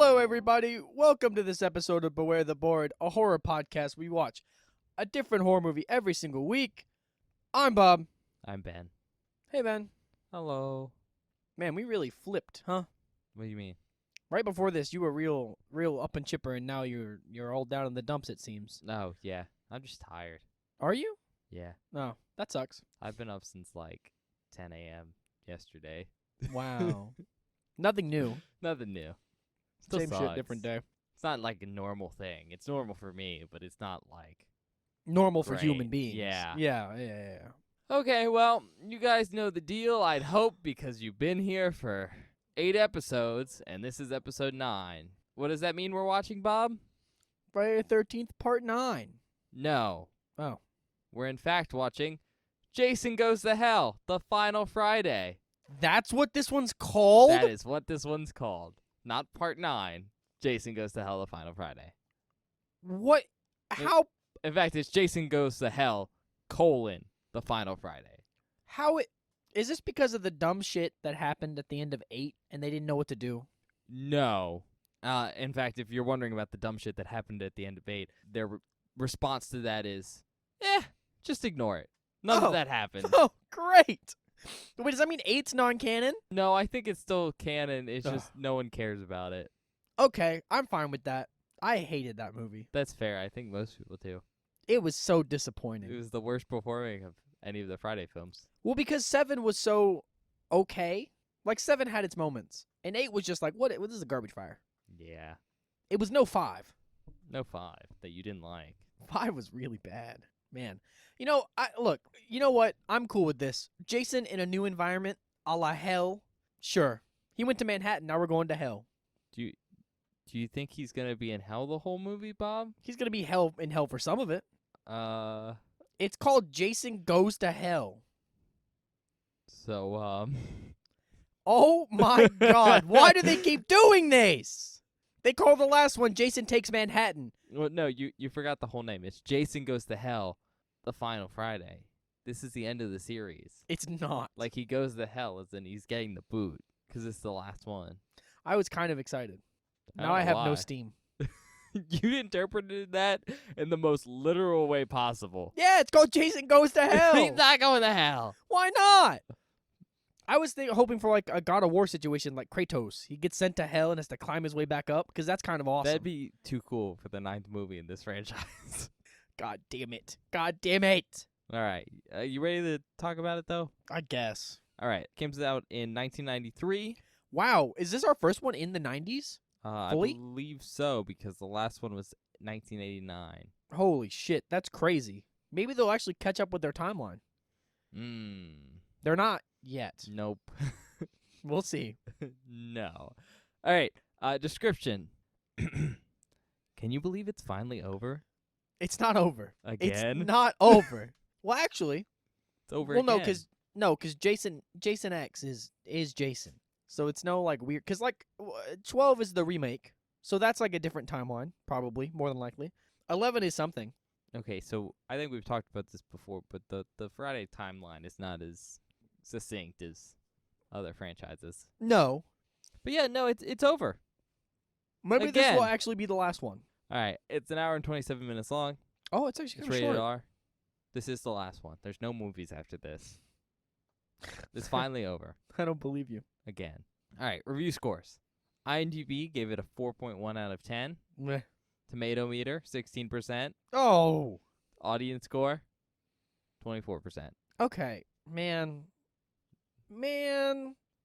Hello, everybody. Welcome to this episode of Beware the Board, a horror podcast. We watch a different horror movie every single week. I'm Bob. I'm Ben. Hey, Ben. Hello. Man, we really flipped, huh? What do you mean? Right before this, you were real up and chipper, and now you're all down in the dumps. It seems. Oh, yeah. I'm just tired. Are you? Yeah. No, that sucks. I've been up since like 10 a.m. yesterday. Wow. Nothing new. Nothing new. Still Same shit, sucks. different day. It's not like a normal thing. It's normal for me, but it's not like Normal for great. human beings. Yeah. Yeah. Okay, well, you guys know the deal, I'd hope, because you've been here for 8 episodes, and this is episode 9. What does that mean we're watching, Bob? Friday the 13th, part 9. No. Oh. We're in fact watching Jason Goes to Hell, the final Friday. That's what this one's called? That is what this one's called. Not part 9. Jason Goes to Hell, the final Friday. What? How? In fact, it's Jason Goes to Hell, the final Friday. Is this because of the dumb shit that happened at the end of 8 and they didn't know what to do? No. In fact, if you're wondering about the dumb shit that happened at the end of 8, their response to that is, just ignore it. None of that happened. Oh, great. Wait, does that mean 8's non-canon? No, I think it's still canon. It's just no one cares about it. Okay, I'm fine with that. I hated that movie. That's fair. I think most people do. It was so disappointing. It was the worst performing of any of the Friday films. Well, because 7 was so okay. Like, 7 had its moments. And 8 was just like, what is a garbage fire? Yeah. It was no 5. No 5 that you didn't like. 5 was really bad. Man. You know what? I'm cool with this. Jason in a new environment, a la hell. Sure. He went to Manhattan, now we're going to hell. Do you think he's gonna be in hell the whole movie, Bob? He's going to be in hell for some of it. So, It's called Jason Goes to Hell. Oh my god, why do they keep doing this? They call the last one Jason Takes Manhattan. well, no, you forgot the whole name. It's Jason Goes to Hell, the final Friday. This is the end of the series. It's not. Like, he goes to hell as in he's getting the boot, because it's the last one. I was kind of excited. I Now don't I know have no why. steam. You interpreted that in the most literal way possible. Yeah, it's called Jason Goes to Hell. He's not going to hell. Why not? I was hoping for like a God of War situation like Kratos. He gets sent to hell and has to climb his way back up because that's kind of awesome. That'd be too cool for the 9th movie in this franchise. God damn it. God damn it. All right. You ready to talk about it, though? I guess. All right. Came out in 1993. Wow. Is this our first one in the 90s? Fully? I believe so, because the last one was 1989. Holy shit. That's crazy. Maybe they'll actually catch up with their timeline. They're not yet. Nope. We'll see. No. All right. Description. Can you believe it's finally over? It's not over. Again? It's not over. Well, actually, It's over well, again. no, because Jason X is Jason. So it's no like weird, because like 12 is the remake, so that's like a different timeline, probably more than likely. 11 is something. Okay, so I think we've talked about this before, but the Friday timeline is not as succinct as other franchises. No, But yeah, no, it's over. maybe this will Again. actually be the last one. All right, it's an hour and 27 minutes long. Oh, it's actually It's kind of rated short. R. This is the last one. There's no movies after this. It's finally over. I don't believe you. Again. All right, review scores. IMDb gave it a 4.1 out of 10. Meh. Tomato meter, 16%. Oh, Audience score, 24%. okay, man.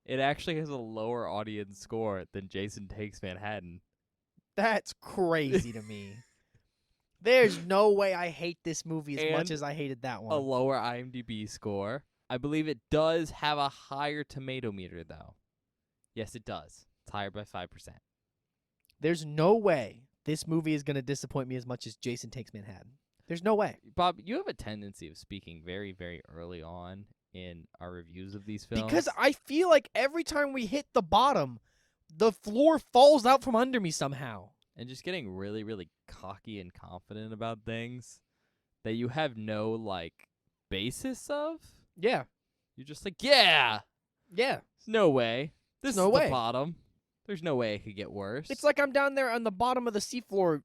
It actually has a lower audience score than Jason Takes Manhattan. That's crazy to me. There's no way I hate this movie as much And as I hated that A one. lower IMDb score. I believe it does have a higher tomato meter, though. Yes, it does. It's higher by 5%. There's no way this movie is going to disappoint me as much as Jason Takes Manhattan. There's no way. Bob, you have a tendency of speaking very, very early on in our reviews of these films. Because I feel like every time we hit the bottom, the floor falls out from under me somehow. And just getting really, really cocky and confident about things that you have no, like, basis of. Yeah. You're just like, yeah, Yeah. there's no way. This No is way. the bottom. There's no way it could get worse. It's like I'm down there on the bottom of the seafloor,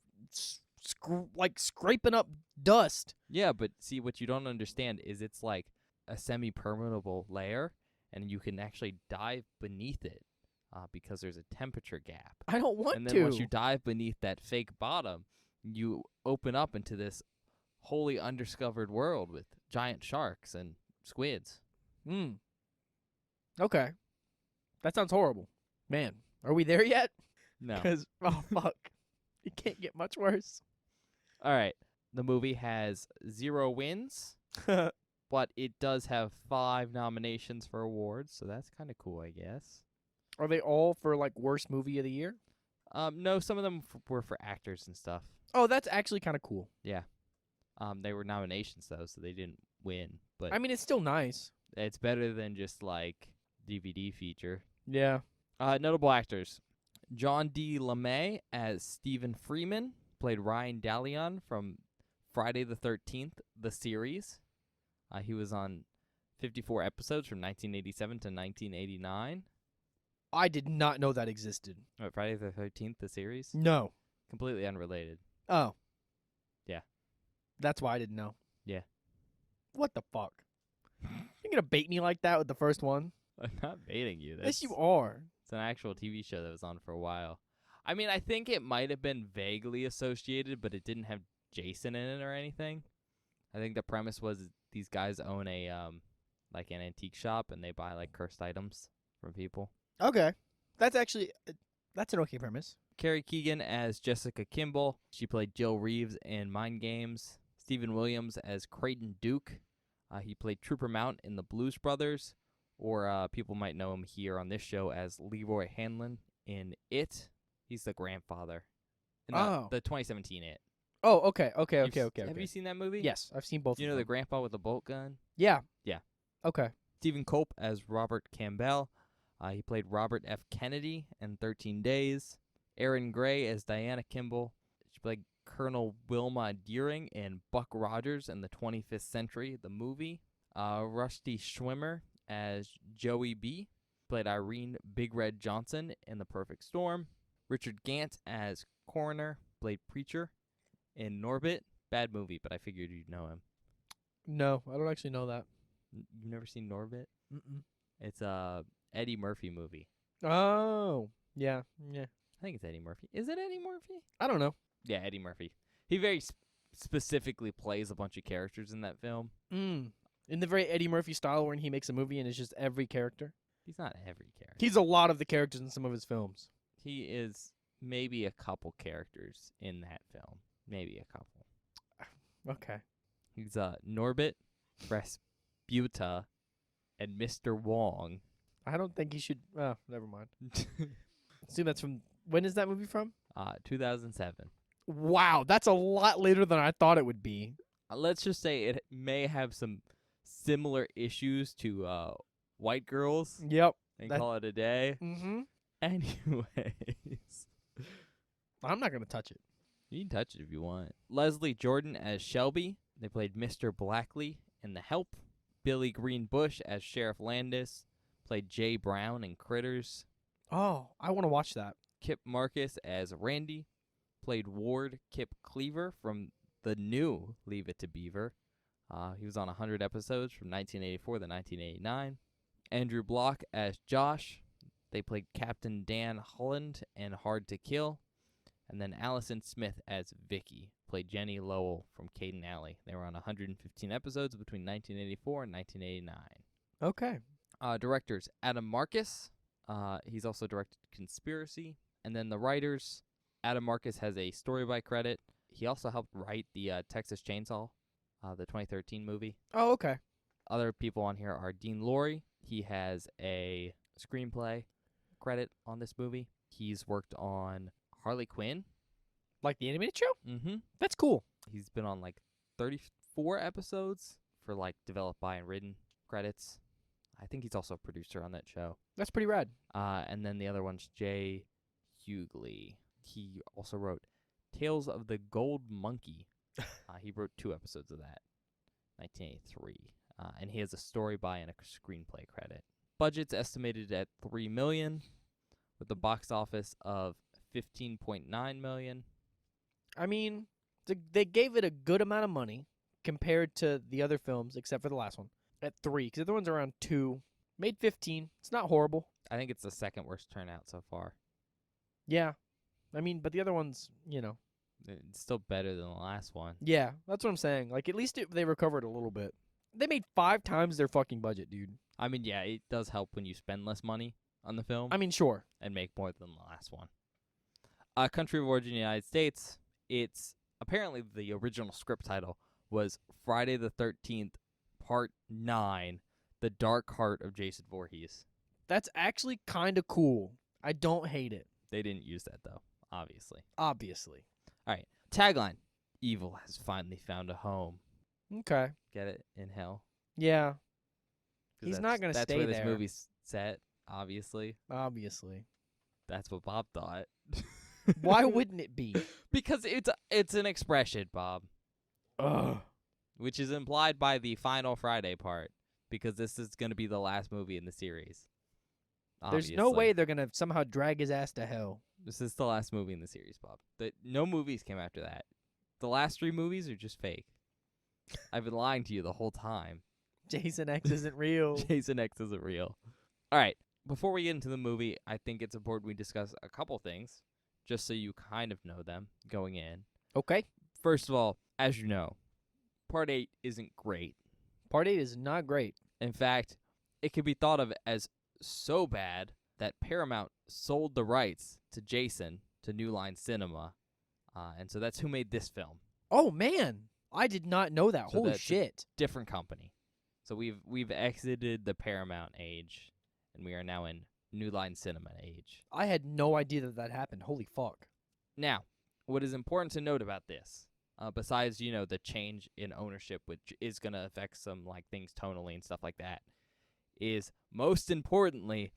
like scraping up dust. Yeah, but see, what you don't understand is it's like a semi-permeable layer, and you can actually dive beneath it because there's a temperature gap. I don't want And then to. once you dive beneath that fake bottom, you open up into this wholly undiscovered world with giant sharks and squids. Okay. That sounds horrible. Man, are we there yet? No. Because, oh, fuck. It can't get much worse. All right. The movie has 0 wins, but it does have 5 nominations for awards, so that's kind of cool, I guess. Are they all for, like, worst movie of the year? No, some of them were for actors and stuff. Oh, that's actually kind of cool. They were nominations, though, so they didn't win. But I mean, it's still nice. it's better than just, like, DVD feature. Yeah. Notable actors. John D. LeMay as Stephen Freeman, played Ryan Dallion from Friday the 13th, the series. He was on 54 episodes from 1987 to 1989. I did not know that existed. What, Friday the 13th, the series? No. Completely unrelated. Oh. Yeah. That's why I didn't know. Yeah. What the fuck? You're gonna bait me like that with the first one? I'm not baiting you. Yes, you are. It's an actual TV show that was on for a while. I mean, I think it might have been vaguely associated, but it didn't have Jason in it or anything. I think the premise was these guys own a like an antique shop, and they buy like cursed items from people. Okay. That's actually, that's an okay premise. Carrie Keegan as Jessica Kimball. She played Jill Reeves in Mind Games. Stephen Williams as Creighton Duke. He played Trooper Mount in The Blues Brothers, or people might know him here on this show as Leroy Hanlon in It. He's the grandfather. In the 2017 It. Oh, okay. Have you seen that movie? Yes, I've seen both Do you of know the them. grandpa with the bolt gun? Yeah. Yeah. Okay. Stephen Culp as Robert Campbell. He played Robert F. Kennedy in 13 Days. Erin Gray as Diana Kimball. She played Colonel Wilma Deering in Buck Rogers in the 25th Century, the movie. Rusty Schwimmer as Joey B. Played Irene Big Red Johnson in The Perfect Storm. Richard Gant as Coroner. Played Preacher in Norbit. Bad movie, but I figured you'd know him. No, I don't actually know that. You've never seen Norbit? Mm-mm. It's a Eddie Murphy movie. Oh, yeah. I think it's Eddie Murphy. Is it Eddie Murphy? I don't know. Yeah, Eddie Murphy. He very specifically plays a bunch of characters in that film. In the very Eddie Murphy style when he makes a movie and it's just every character. He's not every character. He's a lot of the characters in some of his films. He is maybe a couple characters in that film. Maybe a couple. Okay. He's Norbit, Rasputa, and Mr. Wong. I don't think he should. Oh, never mind. Assume that's from. When is that movie from? 2007. Wow, that's a lot later than I thought it would be. Let's just say it may have some similar issues to White Girls Yep. and Call It a Day. Mm-hmm. Anyways. I'm not gonna touch it. You can touch it if you want. Leslie Jordan as Shelby. They played Mr. Blackley in The Help. Billy Green Bush as Sheriff Landis. Played Jay Brown in Critters. Oh, I want to watch that. Kip Marcus as Randy. Played Ward Kip Cleaver from the new Leave It to Beaver. He was on 100 episodes from 1984 to 1989. Andrew Block as Josh. They played Captain Dan Holland in Hard to Kill. And then Allison Smith as Vicky. Played Jenny Lowell from Caden Alley. They were on 115 episodes between 1984 and 1989. Okay. Directors, Adam Marcus. He's also directed Conspiracy. And then the writers, Adam Marcus has a story by credit. He also helped write the Texas Chainsaw, the 2013 movie. Oh, okay. Other people on here are Dean Lorey. He has a screenplay credit on this movie. He's worked on Harley Quinn. Like the animated show? Mm-hmm. That's cool. He's been on like 34 episodes for like developed by and written credits. I think he's also a producer on that show. That's pretty rad. And then the other one's Jay Hughley. He also wrote Tales of the Gold Monkey. He wrote 2 episodes of that, 1983. And he has a story by and a screenplay credit. Budget's estimated at $3 million. with a box office of 15.9 million. I mean, they gave it a good amount of money compared to the other films, except for the last one, at 3, because the other one's around 2. Made 15. It's not horrible. I think it's the second worst turnout so far. Yeah. I mean, but the other one's, It's still better than the last one. Yeah, that's what I'm saying. Like, at least they recovered a little bit. They made 5 times their fucking budget, dude. I mean, yeah, it does help when you spend less money on the film I mean, sure. and make more than the last one. Country of origin, United States. It's apparently the original script title was Friday the 13th, Part 9, The Dark Heart of Jason Voorhees. That's actually kind of cool. I don't hate it. They didn't use that, though, obviously. Obviously. All right, tagline. Evil has finally found a home. Okay. Get it? In hell. Yeah, 'Cause he's not going to That's stay where there. this movie's set, obviously. Obviously. That's what Bob thought. Why wouldn't it be? Because it's an expression, Bob, Ugh. which is implied by the final Friday part, because this is going to be the last movie in the series. There's no Obviously. way they're going to somehow drag his ass to hell. This is the last movie in the series, Bob. No movies came after that. The last 3 movies are just fake. I've been lying to you the whole time. Jason X isn't real. Jason X isn't real. All right. Before we get into the movie, I think it's important we discuss a couple things, just so you kind of know them going in. Okay. First of all, as you know, Part 8 isn't great. Part 8 is not great. In fact, it could be thought of as so bad that Paramount sold the rights to Jason to New Line Cinema, and so that's who made this film. Oh, man. I did not know that. So Holy that's a shit. Different company. So we've exited the Paramount age, and we are now in New Line Cinema age. I had no idea that happened. Holy fuck. Now, what is important to note about this, besides the change in ownership, which is going to affect some like things tonally and stuff like that, is most importantly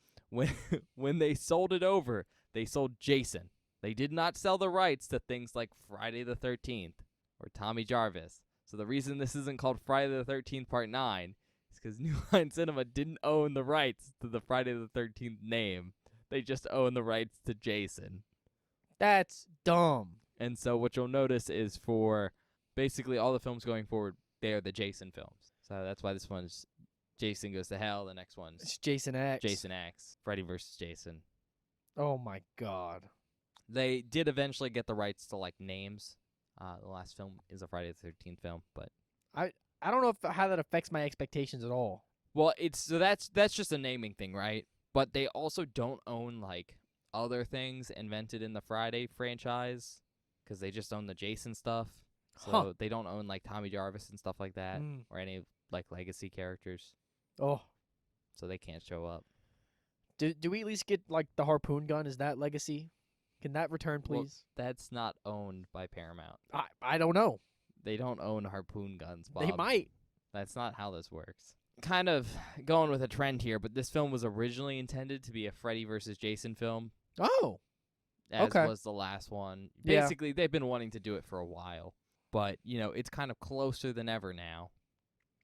when they sold it over, they sold Jason. They did not sell the rights to things like Friday the 13th or Tommy Jarvis. So the reason this isn't called Friday the 13th Part 9 is because New Line Cinema didn't own the rights to the Friday the 13th name. They just own the rights to Jason. That's dumb. And so what you'll notice is for basically all the films going forward, they are the Jason films. So that's why this one's Jason Goes to Hell. The next one's It's Jason X. Jason X, Freddy vs. Jason. Oh, my God. They did eventually get the rights to like names. The last film is a Friday the 13th film, but I don't know how that affects my expectations at all. well, that's just a naming thing, right? But they also don't own like other things invented in the Friday franchise because they just own the Jason stuff. So Huh. they don't own like Tommy Jarvis and stuff like that Mm. or any like legacy characters. Oh. So they can't show up. Do we at least get, like, the harpoon gun? Is that legacy? Can that return, Well, please? That's not owned by Paramount. I don't know. They don't own harpoon guns, Bob. They might. That's not how this works. Kind of going with a trend here, but this film was originally intended to be a Freddy vs. Jason film, Oh. as Okay. was the last one. Yeah. Basically, they've been wanting to do it for a while, but, it's kind of closer than ever now.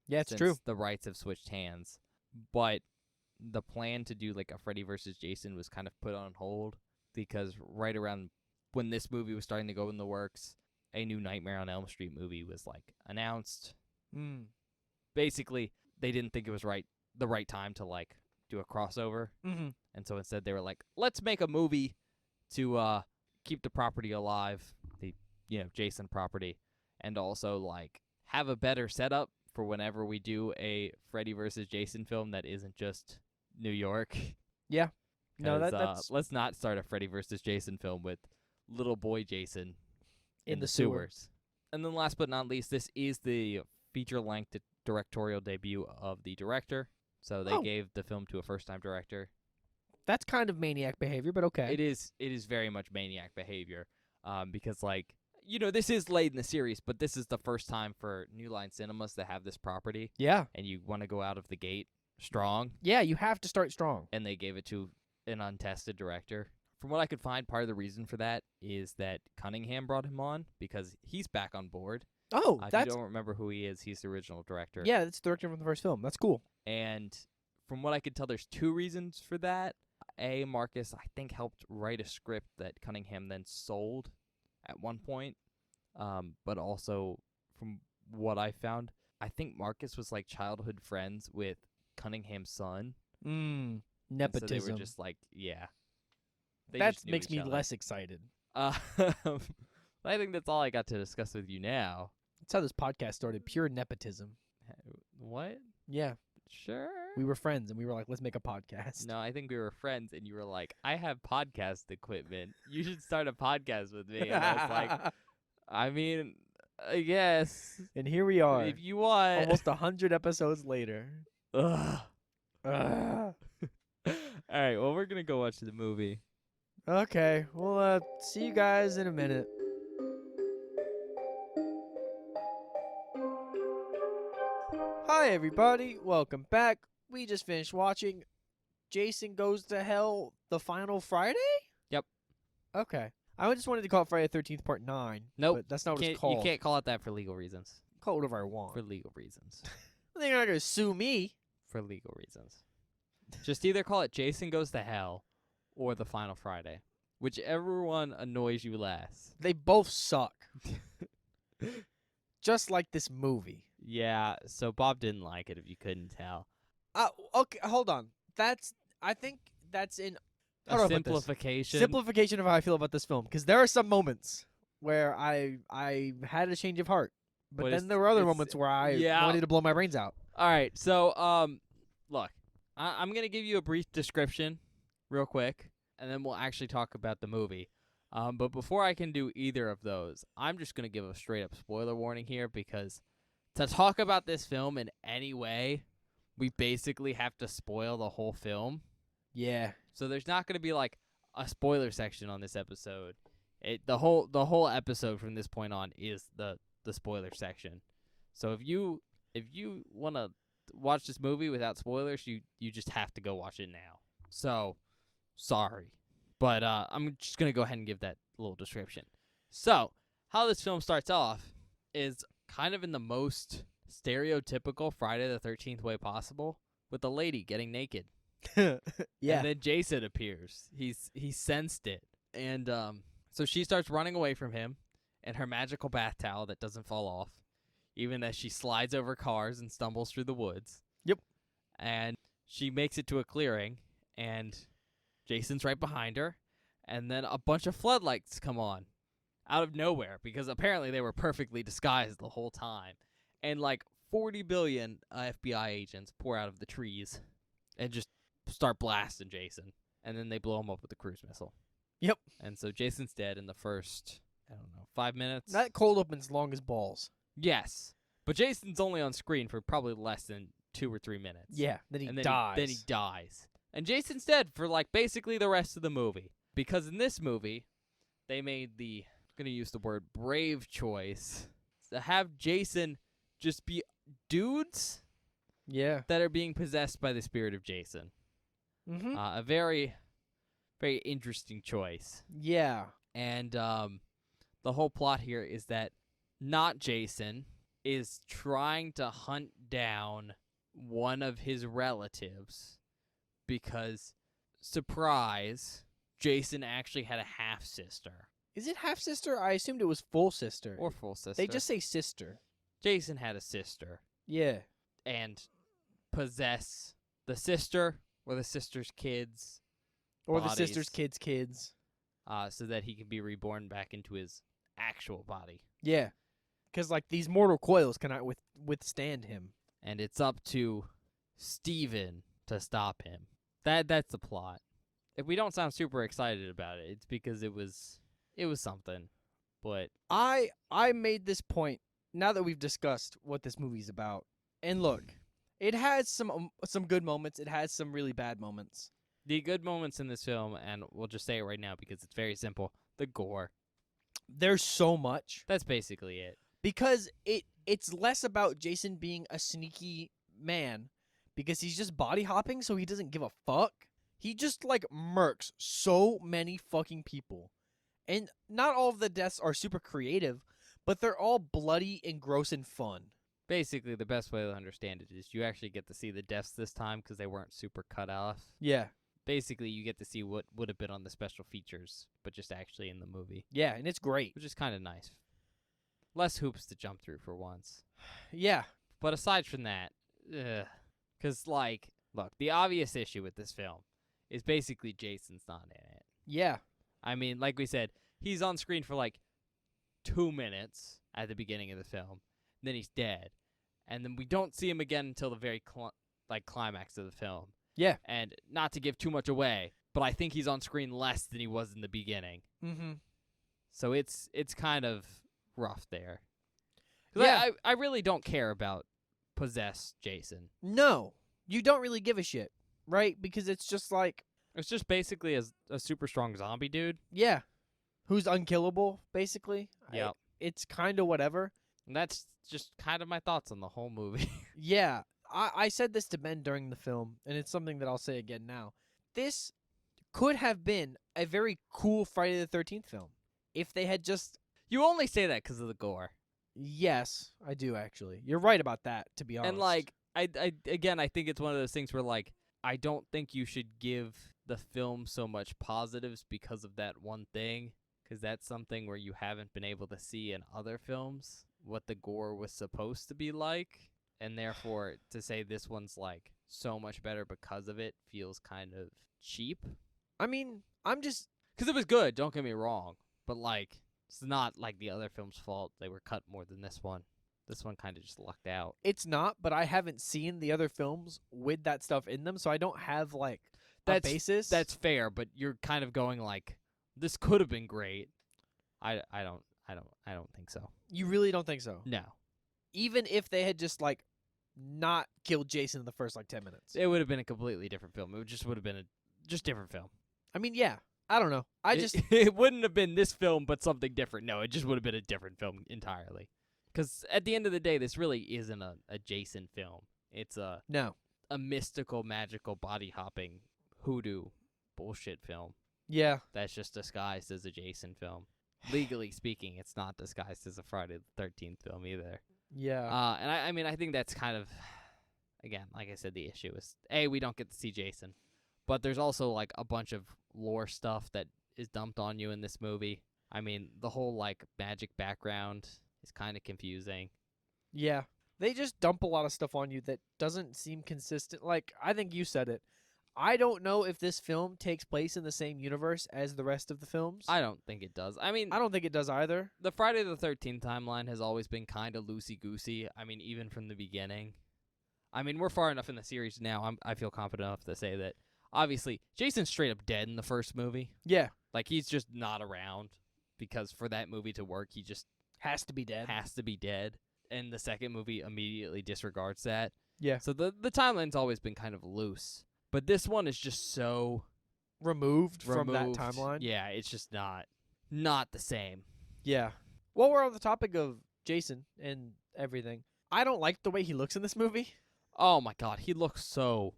Yeah, it's since true. the rights have switched hands. But the plan to do, like, a Freddy vs. Jason was kind of put on hold because right around when this movie was starting to go in the works, a new Nightmare on Elm Street movie was, like, announced. Mm. Basically, they didn't think it was the right time to like do a crossover, Mm-hmm. and so instead they were like, let's make a movie to keep the property alive, the Jason property, and also like have a better setup for whenever we do a Freddy versus Jason film that isn't just New York. No, 'Cause, that's let's not start a Freddy versus Jason film with little boy Jason in the sewer. sewers. And then last but not least, this is the feature-length directorial debut of the director. So they Oh. gave the film to a first-time director. That's kind of maniac behavior, but okay. It is very much maniac behavior, because like this is late in the series, but this is the first time for New Line Cinemas to have this property, Yeah. and you want to go out of the gate strong, Yeah, you have to start strong. and they gave it to an untested director. From what I could find, part of the reason for that is that Cunningham brought him on because he's back on board. Oh, If you that's don't remember who he is, he's the original director. yeah, that's the director from the first film. That's cool. And from what I could tell, there's 2 reasons for that. Marcus, I think, helped write a script that Cunningham then sold at one point. But also, from what I found, I think Marcus was like childhood friends with Cunningham's son. Nepotism. And so they were just like, yeah. That makes me less excited. I think that's all I got to discuss with you now. That's how this podcast started. Pure nepotism. What? Yeah. Sure. We were friends, and we were like, let's make a podcast. No, I think we were friends, and you were like, I have podcast equipment. You should start a podcast with me. And I was like, I mean, I guess. And here we are. If you want. Almost 100 episodes later. Ugh. Ugh. All right, well, we're going to go watch the movie. Okay, well, see you guys in a minute. Hi, everybody. Welcome back. We just finished watching Jason Goes to Hell, the final Friday? Yep. Okay. I just wanted to call it Friday the 13th, Part 9. Nope. But that's not what it's called. You can't call it that for legal reasons. Call it whatever I want. For legal reasons. They're not going to sue me. For legal reasons. Just either call it Jason Goes to Hell or the Final Friday. Whichever one annoys you less. They both suck. Just like this movie. Yeah, so Bob didn't like it if you couldn't tell. Okay, hold on. I think that's in A simplification. Simplification of how I feel about this film, because there are some moments where I had a change of heart, but then there were other moments where I wanted to blow my brains out. All right, so look, I'm gonna give you a brief description, real quick, and then we'll actually talk about the movie. But before I can do either of those, I'm just gonna give a straight up spoiler warning here, because to talk about this film in any way, we basically have to spoil the whole film. Yeah. So there's not going to be like a spoiler section on this episode. The whole episode from this point on is the spoiler section. So if you want to watch this movie without spoilers, you just have to go watch it now. So sorry, but I'm just going to go ahead and give that little description. So how this film starts off is kind of in the most stereotypical Friday the 13th way possible, with a lady getting naked. Yeah. And then Jason appears. He sensed it. And so she starts running away from him and her magical bath towel that doesn't fall off, even as she slides over cars and stumbles through the woods. Yep. And she makes it to a clearing, and Jason's right behind her. And then a bunch of floodlights come on out of nowhere, because apparently they were perfectly disguised the whole time. And like 40 billion FBI agents pour out of the trees and just start blasting Jason. And then they blow him up with a cruise missile. Yep. And so Jason's dead in the first, 5 minutes. That cold open's long as balls. Yes. But Jason's only on screen for probably less than 2 or 3 minutes. Yeah. Then he and dies. Then he dies. And Jason's dead for like basically the rest of the movie. Because in this movie, they made the, I'm going to use the word brave choice, to have Jason just be dudes Yeah. that are being possessed by the spirit of Jason. Mm-hmm. A very, very interesting choice. Yeah. And the whole plot here is that not Jason is trying to hunt down one of his relatives because, surprise, Jason actually had a half-sister. Is it half sister? I assumed it was full sister. Or full sister. They just say sister. Jason had a sister. Yeah. And possess the sister or the sister's kids. Or bodies, the sister's kids. so that he can be reborn back into his actual body. Yeah. Because, like, these mortal coils cannot withstand him. And it's up to Steven to stop him. That's the plot. If we don't sound super excited about it, it's because it was something. But I made this point now that we've discussed what this movie's about. And look, it has some good moments. It has some really bad moments. the good moments in this film, and we'll just say it right now because it's very simple, the gore. There's so much. That's basically it. Because it's less about Jason being a sneaky man because he's just body hopping, so he doesn't give a fuck. He just, like, murks so many fucking people. And not all of the deaths are super creative, but they're all bloody and gross and fun. Basically, the best way to understand it is you actually get to see the deaths this time because they weren't super cut off. Yeah. basically you get to see what would have been on the special features, but just actually in the movie, Yeah, and it's great. which is kind of nice. Less hoops to jump through for once. Yeah. But aside from that, because, like, look, the obvious issue with this film is basically Jason's not in it. Yeah. I mean, like we said, he's on screen for, like, 2 minutes at the beginning of the film. Then he's dead. And then we don't see him again until the very, climax of the film. Yeah. And not to give too much away, but I think he's on screen less than he was in the beginning. Mm-hmm. So it's kind of rough there. 'Cause Yeah. I really don't care about possessed Jason. No, you don't really give a shit, right? Because it's just like, It's just basically a super strong zombie dude. yeah, who's unkillable, basically. Yep. It's kind of whatever. And that's just kind of my thoughts on the whole movie. Yeah, I said this to Ben during the film, and it's something that I'll say again now. This could have been a very cool Friday the 13th film if they had just. You only say that because of the gore. Yes, I do actually. You're right about that, to be honest. And, like, I again, I think it's one of those things where, like, I don't think you should give the film so much positives because of that one thing, because that's something where you haven't been able to see in other films what the gore was supposed to be like, and therefore to say this one's, like, so much better because of it feels kind of cheap. I mean, I'm just. Because it was good, don't get me wrong, but, like, it's not like the other film's fault they were cut more than this one. This one kind of just lucked out. It's not, but I haven't seen the other films with that stuff in them, so I don't have, like, a basis. That's fair, but you're kind of going like, this could have been great. I don't think so. You really don't think so? No, Even if they had just, like, not killed Jason in the first, like, 10 minutes. it would have been a completely different film. It just would have been a just different film. I mean, yeah. I don't know. It wouldn't have been this film, but something different. No, it just would have been a different film entirely. Because at the end of the day, this really isn't a Jason film. It's a No. mystical, magical, body hopping hoodoo bullshit film Yeah. that's just disguised as a Jason film. Legally speaking, it's not disguised as a Friday the 13th film either. Yeah. And I mean, I think that's kind of, again, like I said, the issue is, A, we don't get to see Jason. But there's also, like, a bunch of lore stuff that is dumped on you in this movie. I mean, the whole, like, magic background is kind of confusing. Yeah. They just dump a lot of stuff on you that doesn't seem consistent. Like, I think you said it. I don't know if this film takes place in the same universe as the rest of the films. I don't think it does. I mean, I don't think it does either. the Friday the 13th timeline has always been kind of loosey-goosey. I mean, even from the beginning. I mean, we're far enough in the series now, I feel confident enough to say that, obviously, Jason's straight up dead in the first movie. Yeah. Like, he's just not around, because for that movie to work, he just Has to be dead. has to be dead. And the second movie immediately disregards that. Yeah. So the timeline's always been kind of loose. But this one is just so Removed from that removed. timeline. Yeah, it's just not the same. Yeah. While we're on the topic of Jason and everything, I don't like the way he looks in this movie. Oh my god, he looks so...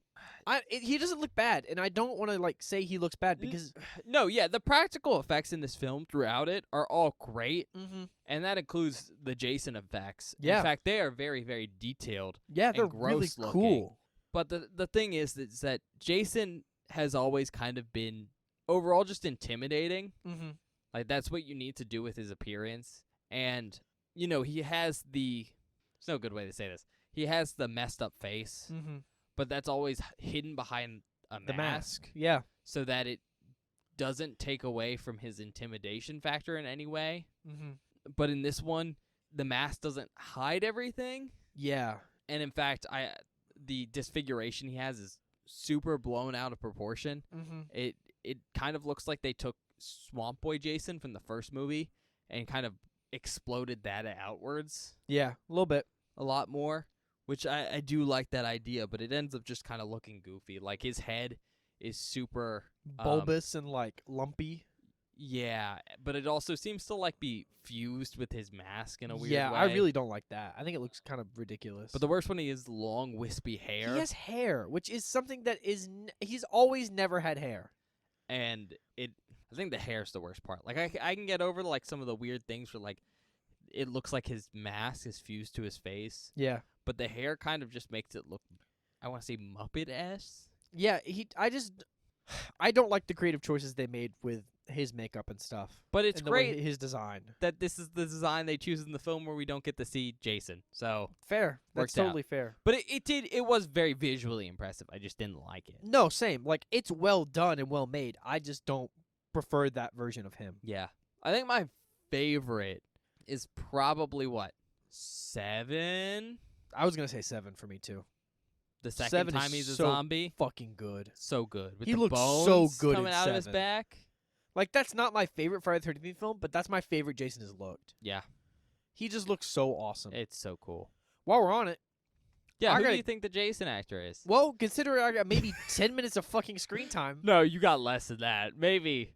He doesn't look bad, and I don't want to like say he looks bad because No, yeah, the practical effects in this film throughout it are all great, Mhm. and that includes the Jason effects. Yeah. In fact, they are very, very detailed. yeah, they're really gross looking. cool. But the thing is that Jason has always kind of been overall just intimidating. Mm-hmm. Like, that's what you need to do with his appearance. And, you know, he has there's no good way to say this. He has the messed up face, Mm-hmm. but that's always hidden behind a The mask, Yeah. so that it doesn't take away from his intimidation factor in any way. Mm-hmm. But in this one, the mask doesn't hide everything. Yeah. And in fact, the disfiguration he has is super blown out of proportion. Mm-hmm. It kind of looks like they took Swamp Boy Jason from the first movie and kind of exploded that outwards Yeah. A little bit. a lot more, which I do like that idea, but it ends up just kind of looking goofy. Like, his head is super Bulbous and like lumpy. yeah, but it also seems to like be fused with his mask in a weird Yeah, way. I really don't like that. I think it looks kind of ridiculous. But the worst one, he has long wispy hair. he has hair, which is something that is he's always never had hair. And I think the hair's the worst part. Like, I can get over like some of the weird things where like it looks like his mask is fused to his face, Yeah. but the hair kind of just makes it look, I want to say, Muppet-esque. Yeah, I don't like the creative choices they made with his makeup and stuff. But it's and the way great his design. that this is the design they choose in the film where we don't get to see Jason. So, Fair. That's Worked out. totally fair. but it was very visually impressive. I just didn't like it. No, same. Like, it's well done and well made. I just don't prefer that version of him. Yeah. I think my favorite is probably what? 7? I was gonna say 7 for me too. The second 7 is time he's a so zombie. Fucking good. So good. With He the looks bones so good in coming out of his 7. back. Like, that's not my favorite Friday the 13th film, but that's my favorite Jason has looked. Yeah. He just looks so awesome. It's so cool. While we're on it, Yeah, I who gotta- do you think the Jason actor is? well, considering I got maybe 10 minutes of fucking screen time, No, you got less than that. Maybe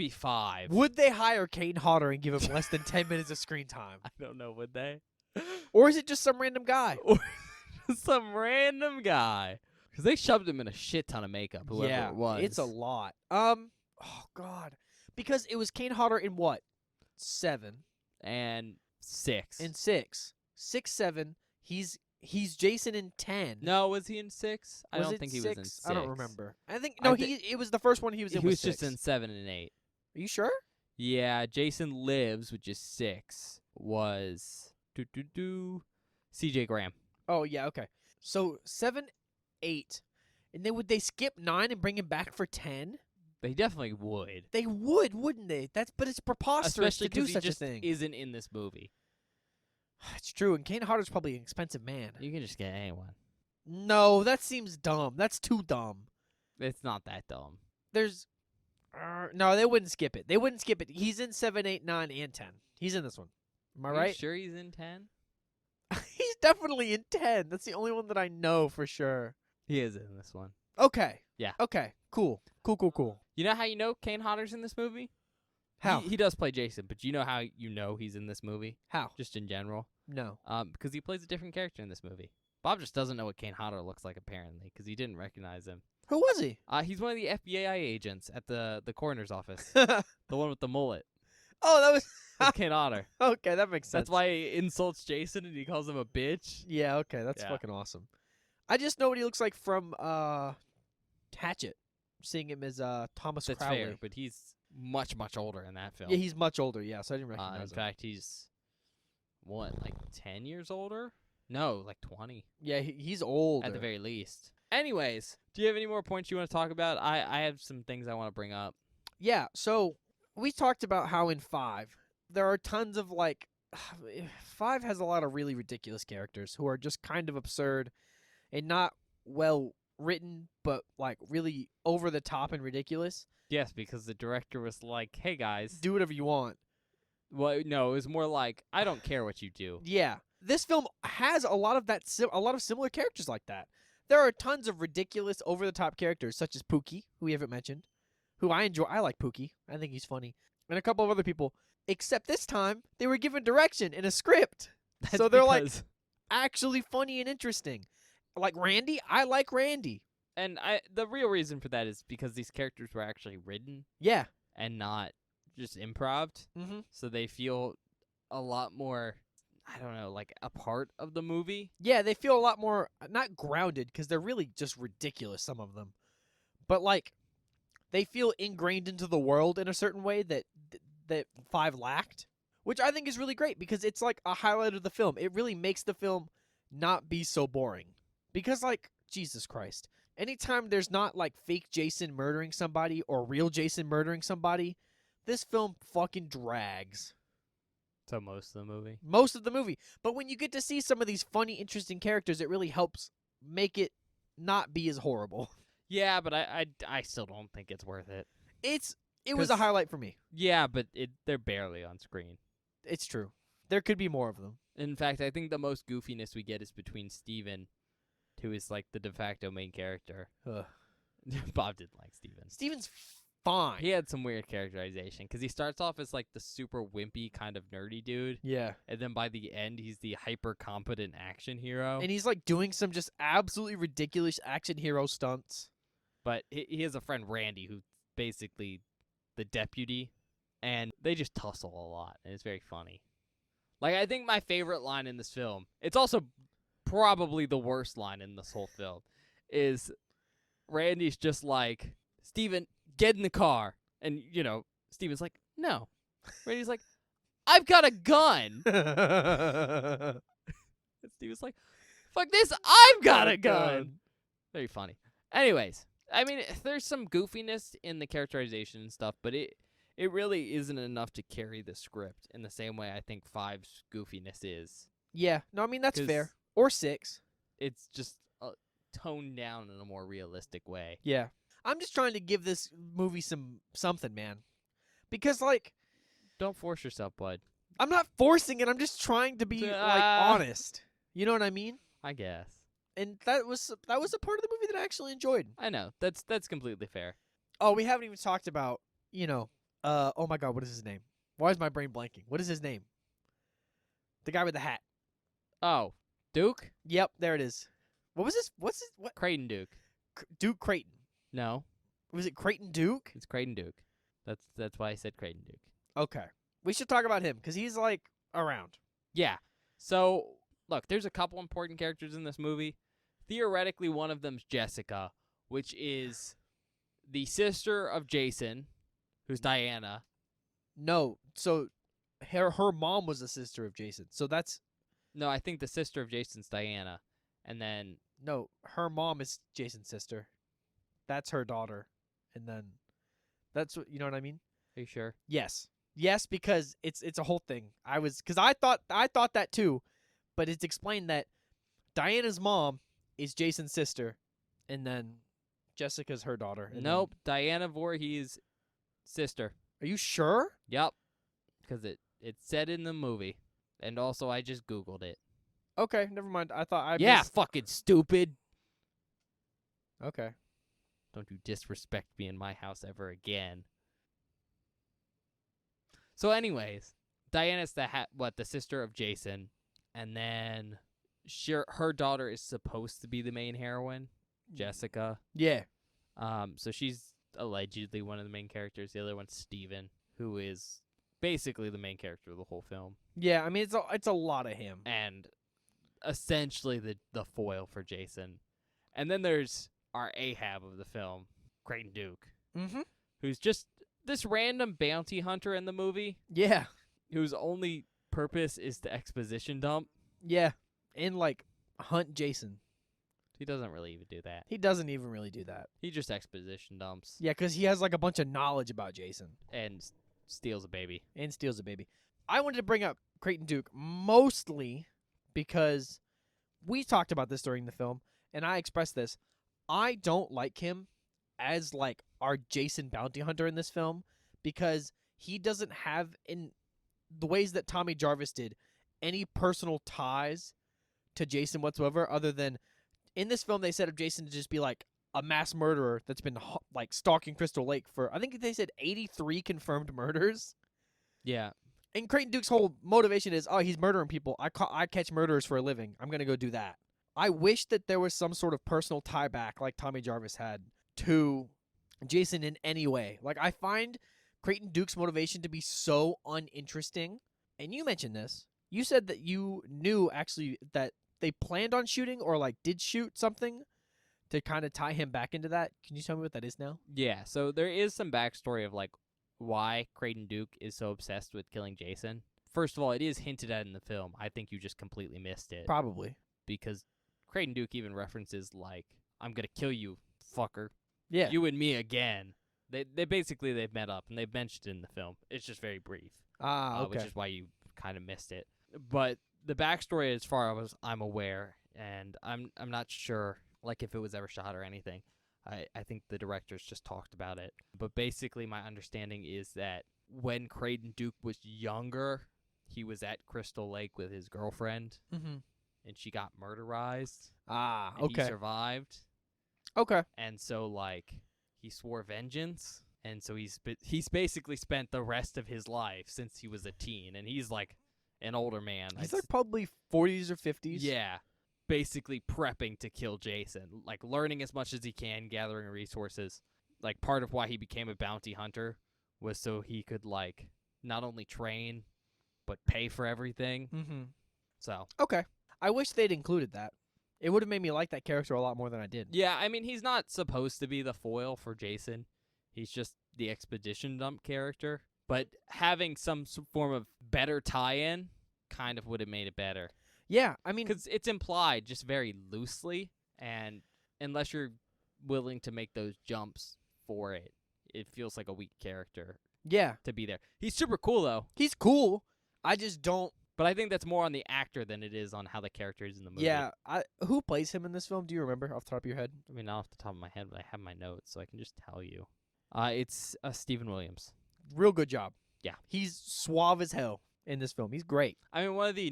5. would they hire Kane Hodder and give him less than 10 minutes of screen time? I don't know, would they? Or is it just some random guy? Some random guy. Because they shoved him in a shit ton of makeup, whoever yeah, it was. it's a lot. Oh god, because it was Kane Hodder in what? 7 And 6. and 6, 6, 7. He's Jason in 10. No, was he in 6? I Was don't it think he was in 6? 6. I don't remember. I think I no. thi- It was the first one he was in. He was was just in 7 and 8. Are you sure? Yeah, Jason Lives, which is 6, was CJ Graham. Oh yeah, okay. So 7, 8, and then would they skip 9 and bring him back for 10? They definitely would. They would, wouldn't they? But it's preposterous Especially to do because he such just a thing. isn't in this movie. It's true, and Kane Hodder's probably an expensive man. You can just get anyone. No, that seems dumb. That's too dumb. It's not that dumb. There's no, they wouldn't skip it. They wouldn't skip it. He's in 7, 8, 9, and 10. He's in this one. Am I Are you right? sure he's in 10? He's definitely in 10. That's the only one that I know for sure. He is in this one. Okay. Yeah. Okay. Cool. Cool. You know how you know Kane Hodder's in this movie? How? He does play Jason, but you know how you know he's in this movie? How? Just in general? No. Because he plays a different character in this movie. Bob just doesn't know what Kane Hodder looks like, apparently, because he didn't recognize him. Who was he? He's one of the FBI agents at the coroner's office. Oh, The one with the mullet. that was That's Kane Hodder. okay. That makes sense. That's why he insults Jason and he calls him a bitch. Yeah. Okay. That's Yeah. fucking awesome. I just know what he looks like from Hatchet. Seeing him as Thomas That's Crowley. fair, but he's much, much older in that film. Yeah, he's much older. Yeah, so I didn't in recognize him. fact, he's, what, like 10 years older? No, like 20 Yeah, he's older. at the very least. Anyways, do you have any more points you want to talk about? I have some things I want to bring up. Yeah, so we talked about how in 5 there are tons of like 5 has a lot of really ridiculous characters who are just kind of absurd and not well written, but like really over the top and ridiculous. Yes, because the director was like, hey guys. Do whatever you want. Well, no, it was more like, I don't care what you do. Yeah. This film has a lot of that a lot of similar characters like that. There are tons of ridiculous over the top characters such as Pookie, who we haven't mentioned, who I enjoy. I like Pookie. I think he's funny. And a couple of other people. Except this time they were given direction in a script. That's So they're like because- actually funny and interesting. Like Randy, I like Randy. And the real reason for that is because these characters were actually written Yeah. and not just improv'd. Mm-hmm. So they feel a lot more, I don't know, like a part of the movie. Yeah, they feel a lot more not grounded because they're really just ridiculous. Some of them, but like they feel ingrained into the world in a certain way that 5 lacked, which I think is really great because it's like a highlight of the film. It really makes the film not be so boring because like Jesus Christ. Anytime there's not like fake Jason murdering somebody or real Jason murdering somebody, this film fucking drags So most of the movie. most of the movie. But when you get to see some of these funny, interesting characters, it really helps make it not be as horrible. Yeah, but I still don't think it's worth it. It was a 'Cause- highlight for me. Yeah, but they're barely on screen. It's true. There could be more of them. In fact, I think the most goofiness we get is between Steven, who is like the de facto main character. Ugh. Bob didn't like Steven. Steven's fine. He had some weird characterization because he starts off as like the super wimpy kind of nerdy dude, Yeah. and then by the end he's the hyper competent action hero. And he's like doing some just absolutely ridiculous action hero stunts. But he has a friend Randy who's basically the deputy, and they just tussle a lot, and it's very funny. Like, I think my favorite line in this film, it's also probably the worst line in this whole film, is Randy's just like, Steven, get in the car. And, Steven's like, no. Randy's like, I've got a gun. And Steven's like, fuck this, I've got a gun. Very funny. Anyways, I mean, there's some goofiness in the characterization and stuff, but it really isn't enough to carry the script in the same way I think 5's goofiness is. Yeah. No, I mean, that's 'Cause fair. Or 6. It's just toned down in a more realistic way. Yeah. I'm just trying to give this movie something, man. Because, like, Don't force yourself, bud. I'm not forcing it. I'm just trying to be, like, honest. You know what I mean? I guess. And that was a part of the movie that I actually enjoyed. I know. That's completely fair. Oh, we haven't even talked about, oh my God, what is his name? Why is my brain blanking? What is his name? The guy with the hat. Oh, Duke? Yep, there it is. What? Creighton Duke. Duke Creighton. No, Was it Creighton Duke? it's Creighton Duke. That's why I said Creighton Duke. Okay. We should talk about him because he's, like, around. Yeah. So, look, there's a couple important characters in this movie. Theoretically, one of them's Jessica, which is the sister of Jason, who's Diana. No, so her mom was a sister of Jason. So that's No, I think the sister of Jason's Diana. And then, no, her mom is Jason's sister. That's her daughter. And then that's what, you know what I mean? are you sure? Yes. Yes, because it's a whole thing. Cuz I thought that too, but it's explained that Diana's mom is Jason's sister and then Jessica's her daughter. And Nope, Diana Voorhees' sister. Are you sure? Yep, because it said in the movie. And also, I just Googled it. Okay, never mind. I thought I Yeah, missed- fucking stupid. Okay. Don't you disrespect me in my house ever again. So anyways, Diana's the sister of Jason, and then her daughter is supposed to be the main heroine, Jessica. Yeah. So she's allegedly one of the main characters. The other one's Steven, who is basically the main character of the whole film, Yeah, I mean it's a lot of him. and essentially the foil for Jason. And then there's our Ahab of the film, Creighton Duke, Mhm. who's just this random bounty hunter in the movie Yeah. whose only purpose is to exposition dump. Yeah. And like hunt Jason. He doesn't really even do that. He doesn't even really do that. He just exposition dumps Yeah, cuz he has like a bunch of knowledge about Jason and steals a baby. and steals a baby. I wanted to bring up Creighton Duke mostly because we talked about this during the film and I expressed this. I don't like him as like our Jason bounty hunter in this film because he doesn't have, in the ways that Tommy Jarvis did, any personal ties to Jason whatsoever, other than in this film they set up Jason to just be like a mass murderer that's been like stalking Crystal Lake for, I think they said 83 confirmed murders. Yeah. And Creighton Duke's whole motivation is, oh, he's murdering people. I catch murderers for a living. I'm gonna go do that. I wish that there was some sort of personal tie back like Tommy Jarvis had to Jason in any way. Like, I find Creighton Duke's motivation to be so uninteresting. And you mentioned this. You said that you knew actually that they planned on shooting or like did shoot something to kind of tie him back into that. Can you tell me what that is now? Yeah, so there is some backstory of like why Creighton Duke is so obsessed with killing Jason. First of all, it is hinted at in the film. I think you just completely missed it. Probably. Because Creighton Duke even references like, I'm gonna kill you, fucker. Yeah. You and me again. They basically they've met up and they've mentioned it in the film. It's just very brief. Okay. Which is why you kind of missed it. But the backstory, as far as I'm aware, and I'm not sure like if it was ever shot or anything. I think the directors just talked about it. But basically my understanding is that when Creighton Duke was younger, he was at Crystal Lake with his girlfriend Mm-hmm. and she got murderized. And Okay. he survived. Okay. And so like he swore vengeance. And so he's basically spent the rest of his life since he was a teen, and he's like an older man. He's like probably 40s or 50s. Yeah, basically prepping to kill Jason, like learning as much as he can, gathering resources. Like part of why he became a bounty hunter was so he could like not only train but pay for everything. Mm-hmm. So Okay. I wish they'd included that. It would have made me like that character a lot more than I did. yeah, I mean he's not supposed to be the foil for Jason. He's just the expedition dump character. But having some form of better tie-in kind of would have made it better. Yeah, I mean, Because it's implied just very loosely, and unless you're willing to make those jumps for it, it feels like a weak character yeah, to be there. He's super cool, though. he's cool. I just don't. But I think that's more on the actor than it is on how the character is in the movie. Yeah, who plays him in this film? Do you remember off the top of your head? I mean, not off the top of my head, but I have my notes, so I can just tell you. It's Stephen Williams. Real good job. Yeah. He's suave as hell in this film. He's great. I mean, one of the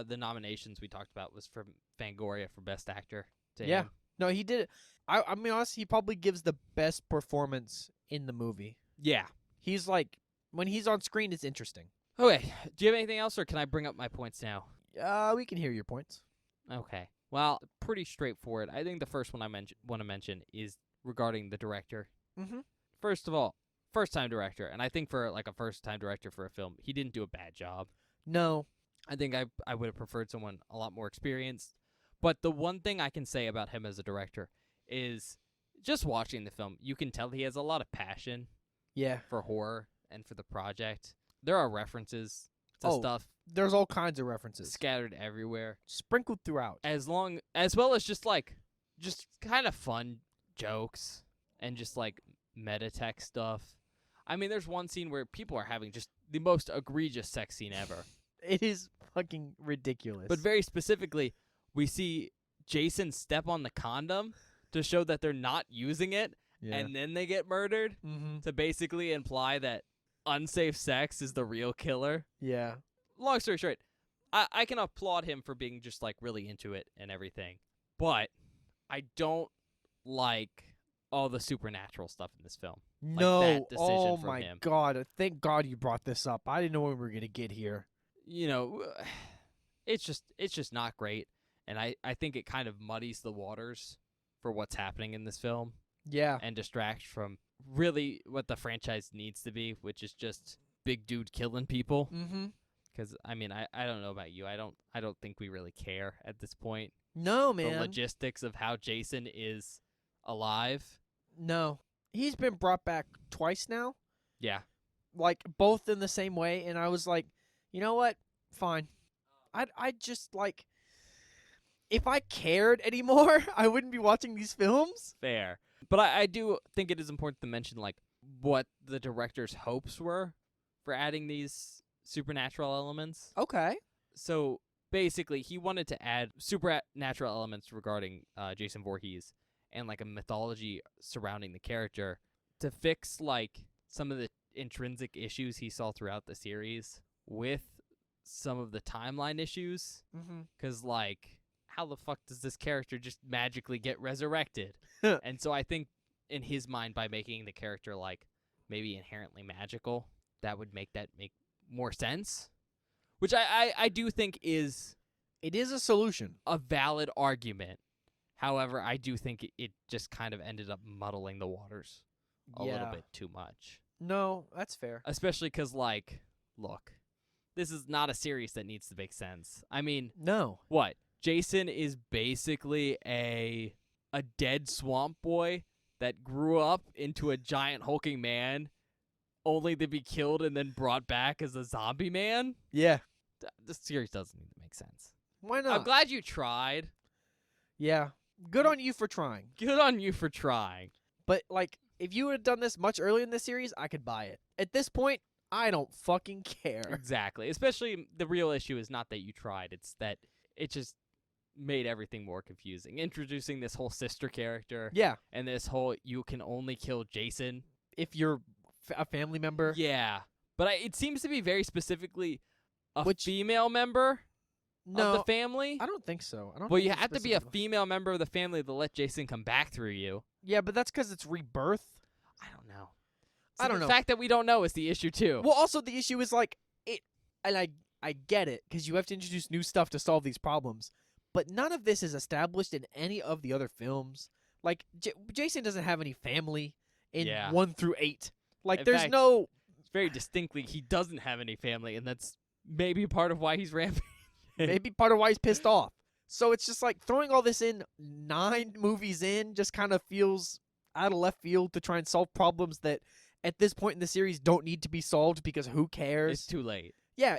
the nominations we talked about was for Fangoria for Best Actor. To Yeah. him. No, he did it. I mean, honestly, he probably gives the best performance in the movie. Yeah. He's like, when he's on screen, it's interesting. Okay. Do you have anything else, or can I bring up my points now? We can hear your points. Okay. Well, pretty straightforward. I think the first one I want to mention is regarding the director. Mm-hmm. First of all, first-time director, and I think for like a first-time director for a film, he didn't do a bad job. No. I think I would have preferred someone a lot more experienced. But the one thing I can say about him as a director is just watching the film, you can tell he has a lot of passion Yeah. for horror and for the project. There are references to Oh. stuff There's all kinds of references scattered everywhere, sprinkled throughout. as well as just kind of fun jokes and just like meta tech stuff. I mean, there's one scene where people are having just the most egregious sex scene ever. It is fucking ridiculous. But very specifically, we see Jason step on the condom to show that they're not using it, yeah. and then they get murdered Mm-hmm. to basically imply that unsafe sex is the real killer. Yeah. Long story short, I can applaud him for being just like really into it and everything, but I don't like all the supernatural stuff in this film. No. that decision Oh from my him. God. Thank God you brought this up. I didn't know when we were gonna get here. You know, it's just not great, and I think it kind of muddies the waters for what's happening in this film Yeah. and distracts from really what the franchise needs to be, which is just big dude killing people. Mm-hmm. Because I mean, I don't know about you, I don't think we really care at this point. No, The man. logistics of how Jason is alive. No. He's been brought back twice now, Yeah. like both in the same way, and I was like, you know what? Fine. I just like, if I cared anymore, I wouldn't be watching these films. Fair. But I do think it is important to mention like what the director's hopes were for adding these supernatural elements. Okay. So basically, he wanted to add supernatural elements regarding Jason Voorhees and like a mythology surrounding the character to fix like some of the intrinsic issues he saw throughout the series with some of the timeline issues. Mm-hmm. Because like, how the fuck does this character just magically get resurrected? And so I think in his mind, by making the character like maybe inherently magical, that would make more sense. Which I do think is It is a solution. a valid argument. However, I do think it just kind of ended up muddling the waters a little bit too much. No, that's fair. Especially because, like, look, this is not a series that needs to make sense. I mean, No. what? Jason is basically a dead swamp boy that grew up into a giant hulking man only to be killed and then brought back as a zombie man? Yeah. This series doesn't need to make sense. Why not? I'm glad you tried. Yeah. Good on you for trying. Good on you for trying. But like, if you would have done this much earlier in the series, I could buy it. At this point, I don't fucking care. Exactly. Especially the real issue is not that you tried. It's that it just made everything more confusing. Introducing this whole sister character Yeah. and this whole you can only kill Jason. If you're a family member. Yeah. But it seems to be very specifically a Which- female member of the No, family. I don't think so. I don't. Well, think you it's have to be a specifically- female member of the family to let Jason come back through you. Yeah, but that's because it's rebirth. I don't know. I don't the know. fact that we don't know is the issue too. Well, also the issue is like it, and I get it because you have to introduce new stuff to solve these problems, but none of this is established in any of the other films. Like Jason doesn't have any family in Yeah. 1 through 8. Like In there's fact- no. It's very distinctly he doesn't have any family, and that's maybe part of why he's ramping. Maybe part of why he's pissed off. So it's just like throwing all this in 9 movies in just kind of feels. out of left field to try and solve problems that at this point in the series don't need to be solved because who cares? It's too late. Yeah,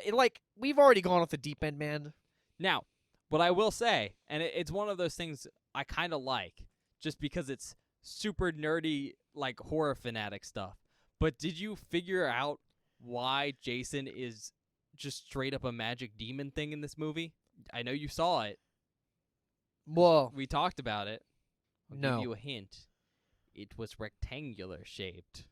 we've already gone off the deep end, man. Now, what I will say, and it's one of those things I kind of like, just because it's super nerdy, like horror fanatic stuff. But did you figure out why Jason is just straight up a magic demon thing in this movie? I know you saw it. Whoa. We talked about it. I'll No. give you a hint. It was rectangular shaped.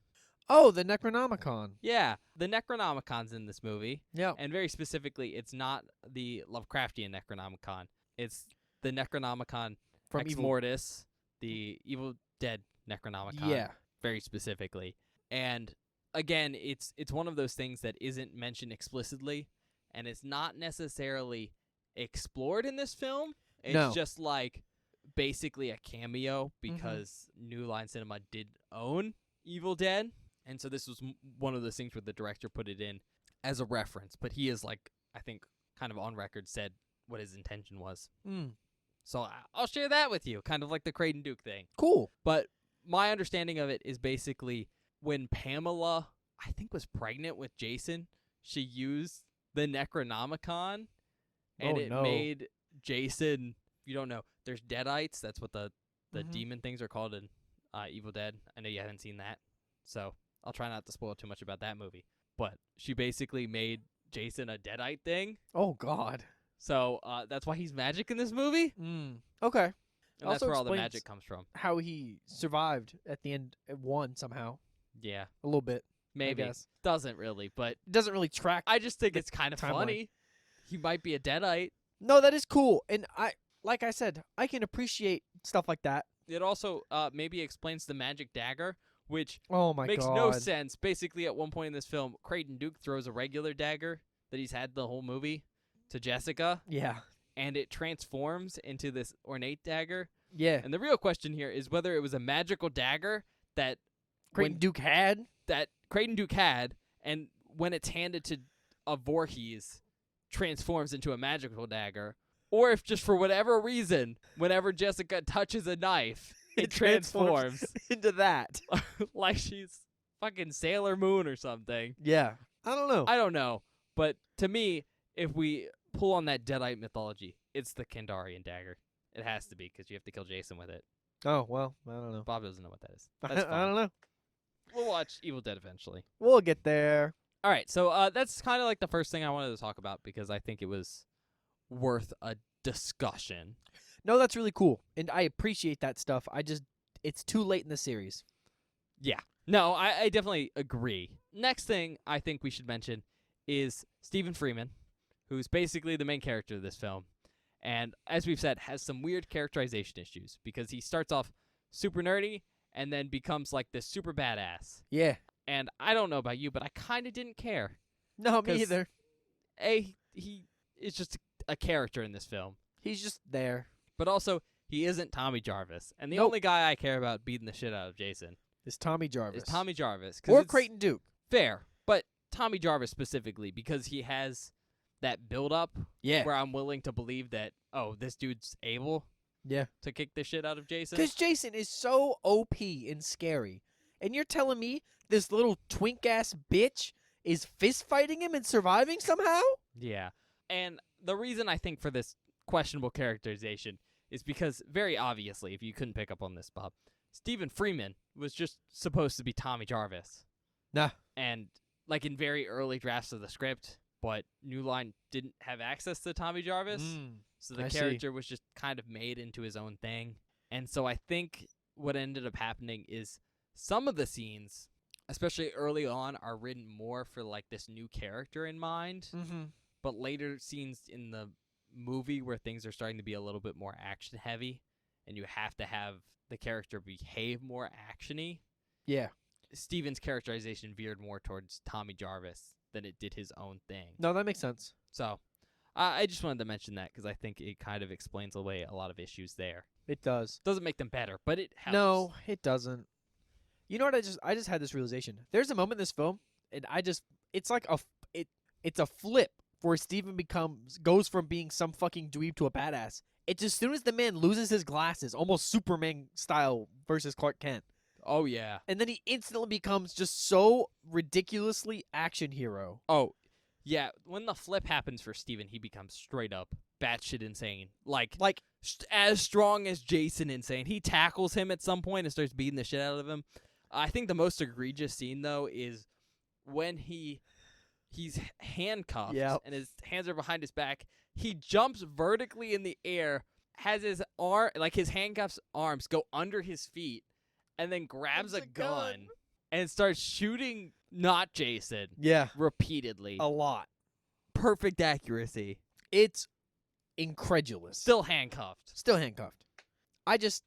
Oh, the Necronomicon. Yeah, the Necronomicon's in this movie. Yeah. And very specifically, it's not the Lovecraftian Necronomicon. It's the Necronomicon From Ex Evil. Mortis, the Evil Dead Necronomicon. Yeah. Very specifically. And again, it's one of those things that isn't mentioned explicitly, and it's not necessarily explored in this film. It's No. just like basically a cameo because New Line Cinema did own Evil Dead. And so this was one of those things where the director put it in as a reference. But he is, like, I think, kind of on record said what his intention was. So I'll share that with you, kind of like the Creighton Duke thing. Cool. But my understanding of it is basically when Pamela, I think, was pregnant with Jason, she used the Necronomicon, and Oh, it no. made Jason, if you don't know, there's Deadites. That's what the Mhm. demon things are called in Evil Dead. I know you haven't seen that, so I'll try not to spoil too much about that movie. But she basically made Jason a Deadite thing. Oh, God. So that's why he's magic in this movie, Okay. and that's Also where all the explains- magic comes from. How he survived at the end, won somehow. Yeah, A little bit. maybe. I guess. Doesn't really, but It doesn't really track. I just think the it's kind of timeline. funny. He might be a Deadite. No, that is cool. And like I said, I can appreciate stuff like that. It also maybe explains the magic dagger, which Oh, my makes God. no sense. Basically, at one point in this film, Creighton Duke throws a regular dagger that he's had the whole movie to Jessica, Yeah. and it transforms into this ornate dagger. Yeah. And the real question here is whether it was a magical dagger that Creighton Duke had. that Creighton Duke had, and when it's handed to a Voorhees, transforms into a magical dagger, or if just for whatever reason, whenever Jessica touches a knife, it transforms into that. like she's fucking Sailor Moon or something. Yeah. I don't know. I don't know, but to me, if we pull on that Deadite mythology, it's the Kandarian dagger. It has to be because you have to kill Jason with it. Oh, well, I don't know. Bob doesn't know what that is. I That's don't fine. know. We'll watch Evil Dead eventually. We'll get there. All right, so that's kind of like the first thing I wanted to talk about because I think it was worth a discussion. No, that's really cool. And I appreciate that stuff. It's too late in the series. Yeah. No, I definitely agree. Next thing I think we should mention is Stephen Freeman, who's basically the main character of this film. And as we've said, has some weird characterization issues because he starts off super nerdy and then becomes like this super badass. Yeah. And I don't know about you, but I kind of didn't care. No, me 'Cause- either. He is just a character in this film. He's just there. But also, he isn't Tommy Jarvis. And the Nope. only guy I care about beating the shit out of Jason It's Tommy Jarvis. is Tommy Jarvis. 'Cause Or it's Creighton Duke. Fair. But Tommy Jarvis specifically, because he has that build-up Yeah. where I'm willing to believe that, oh, this dude's able Yeah. to kick the shit out of Jason. Because Jason is so OP and scary. And you're telling me this little twink-ass bitch is fist-fighting him and surviving somehow? Yeah. And the reason I think for this questionable characterization is because, very obviously, if you couldn't pick up on this, Bob, Stephen Freeman was just supposed to be Tommy Jarvis. Nah. And, like, in very early drafts of the script, but New Line didn't have access to Tommy Jarvis. So the I see. character was just kind of made into his own thing. And so I think what ended up happening is some of the scenes, especially early on, are written more for, like, this new character in mind. Mm-hmm. But later scenes in the movie where things are starting to be a little bit more action heavy and you have to have the character behave more actiony, Yeah. Steven's characterization veered more towards Tommy Jarvis than it did his own thing. No, that makes sense. So I just wanted to mention that because I think it kind of explains away a lot of issues there. It does. Doesn't make them better, but it helps. No, it doesn't. You know what? I just had this realization. There's a moment in this film, and it's like it's a flip where Steven goes from being some fucking dweeb to a badass. It's as soon as the man loses his glasses, almost Superman style versus Clark Kent. Oh yeah. And then he instantly becomes just so ridiculously action hero. Oh, yeah. When the flip happens for Steven, he becomes straight up batshit insane. Like as strong as Jason insane. He tackles him at some point and starts beating the shit out of him. I think the most egregious scene though is when he's handcuffed and his hands are behind his back. He jumps vertically in the air, has his his handcuffs arms go under his feet, and then grabs a gun and starts shooting not Jason. Yeah. Repeatedly. A lot. Perfect accuracy. It's incredulous. Still handcuffed. Still handcuffed. I just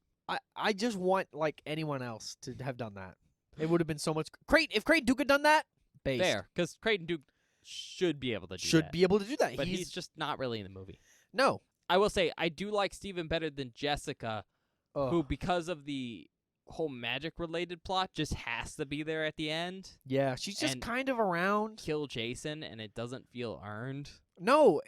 want like anyone else to have done that. It would have been so much. If Creighton Duke had done that, based. Fair, because Creighton Duke should be able to do that. Should be able to do that. But he's just not really in the movie. No. I will say, I do like Steven better than Jessica, Ugh. who, because of the whole magic-related plot, just has to be there at the end. Yeah, she's just and kind of around. Kill Jason, and it doesn't feel earned. No,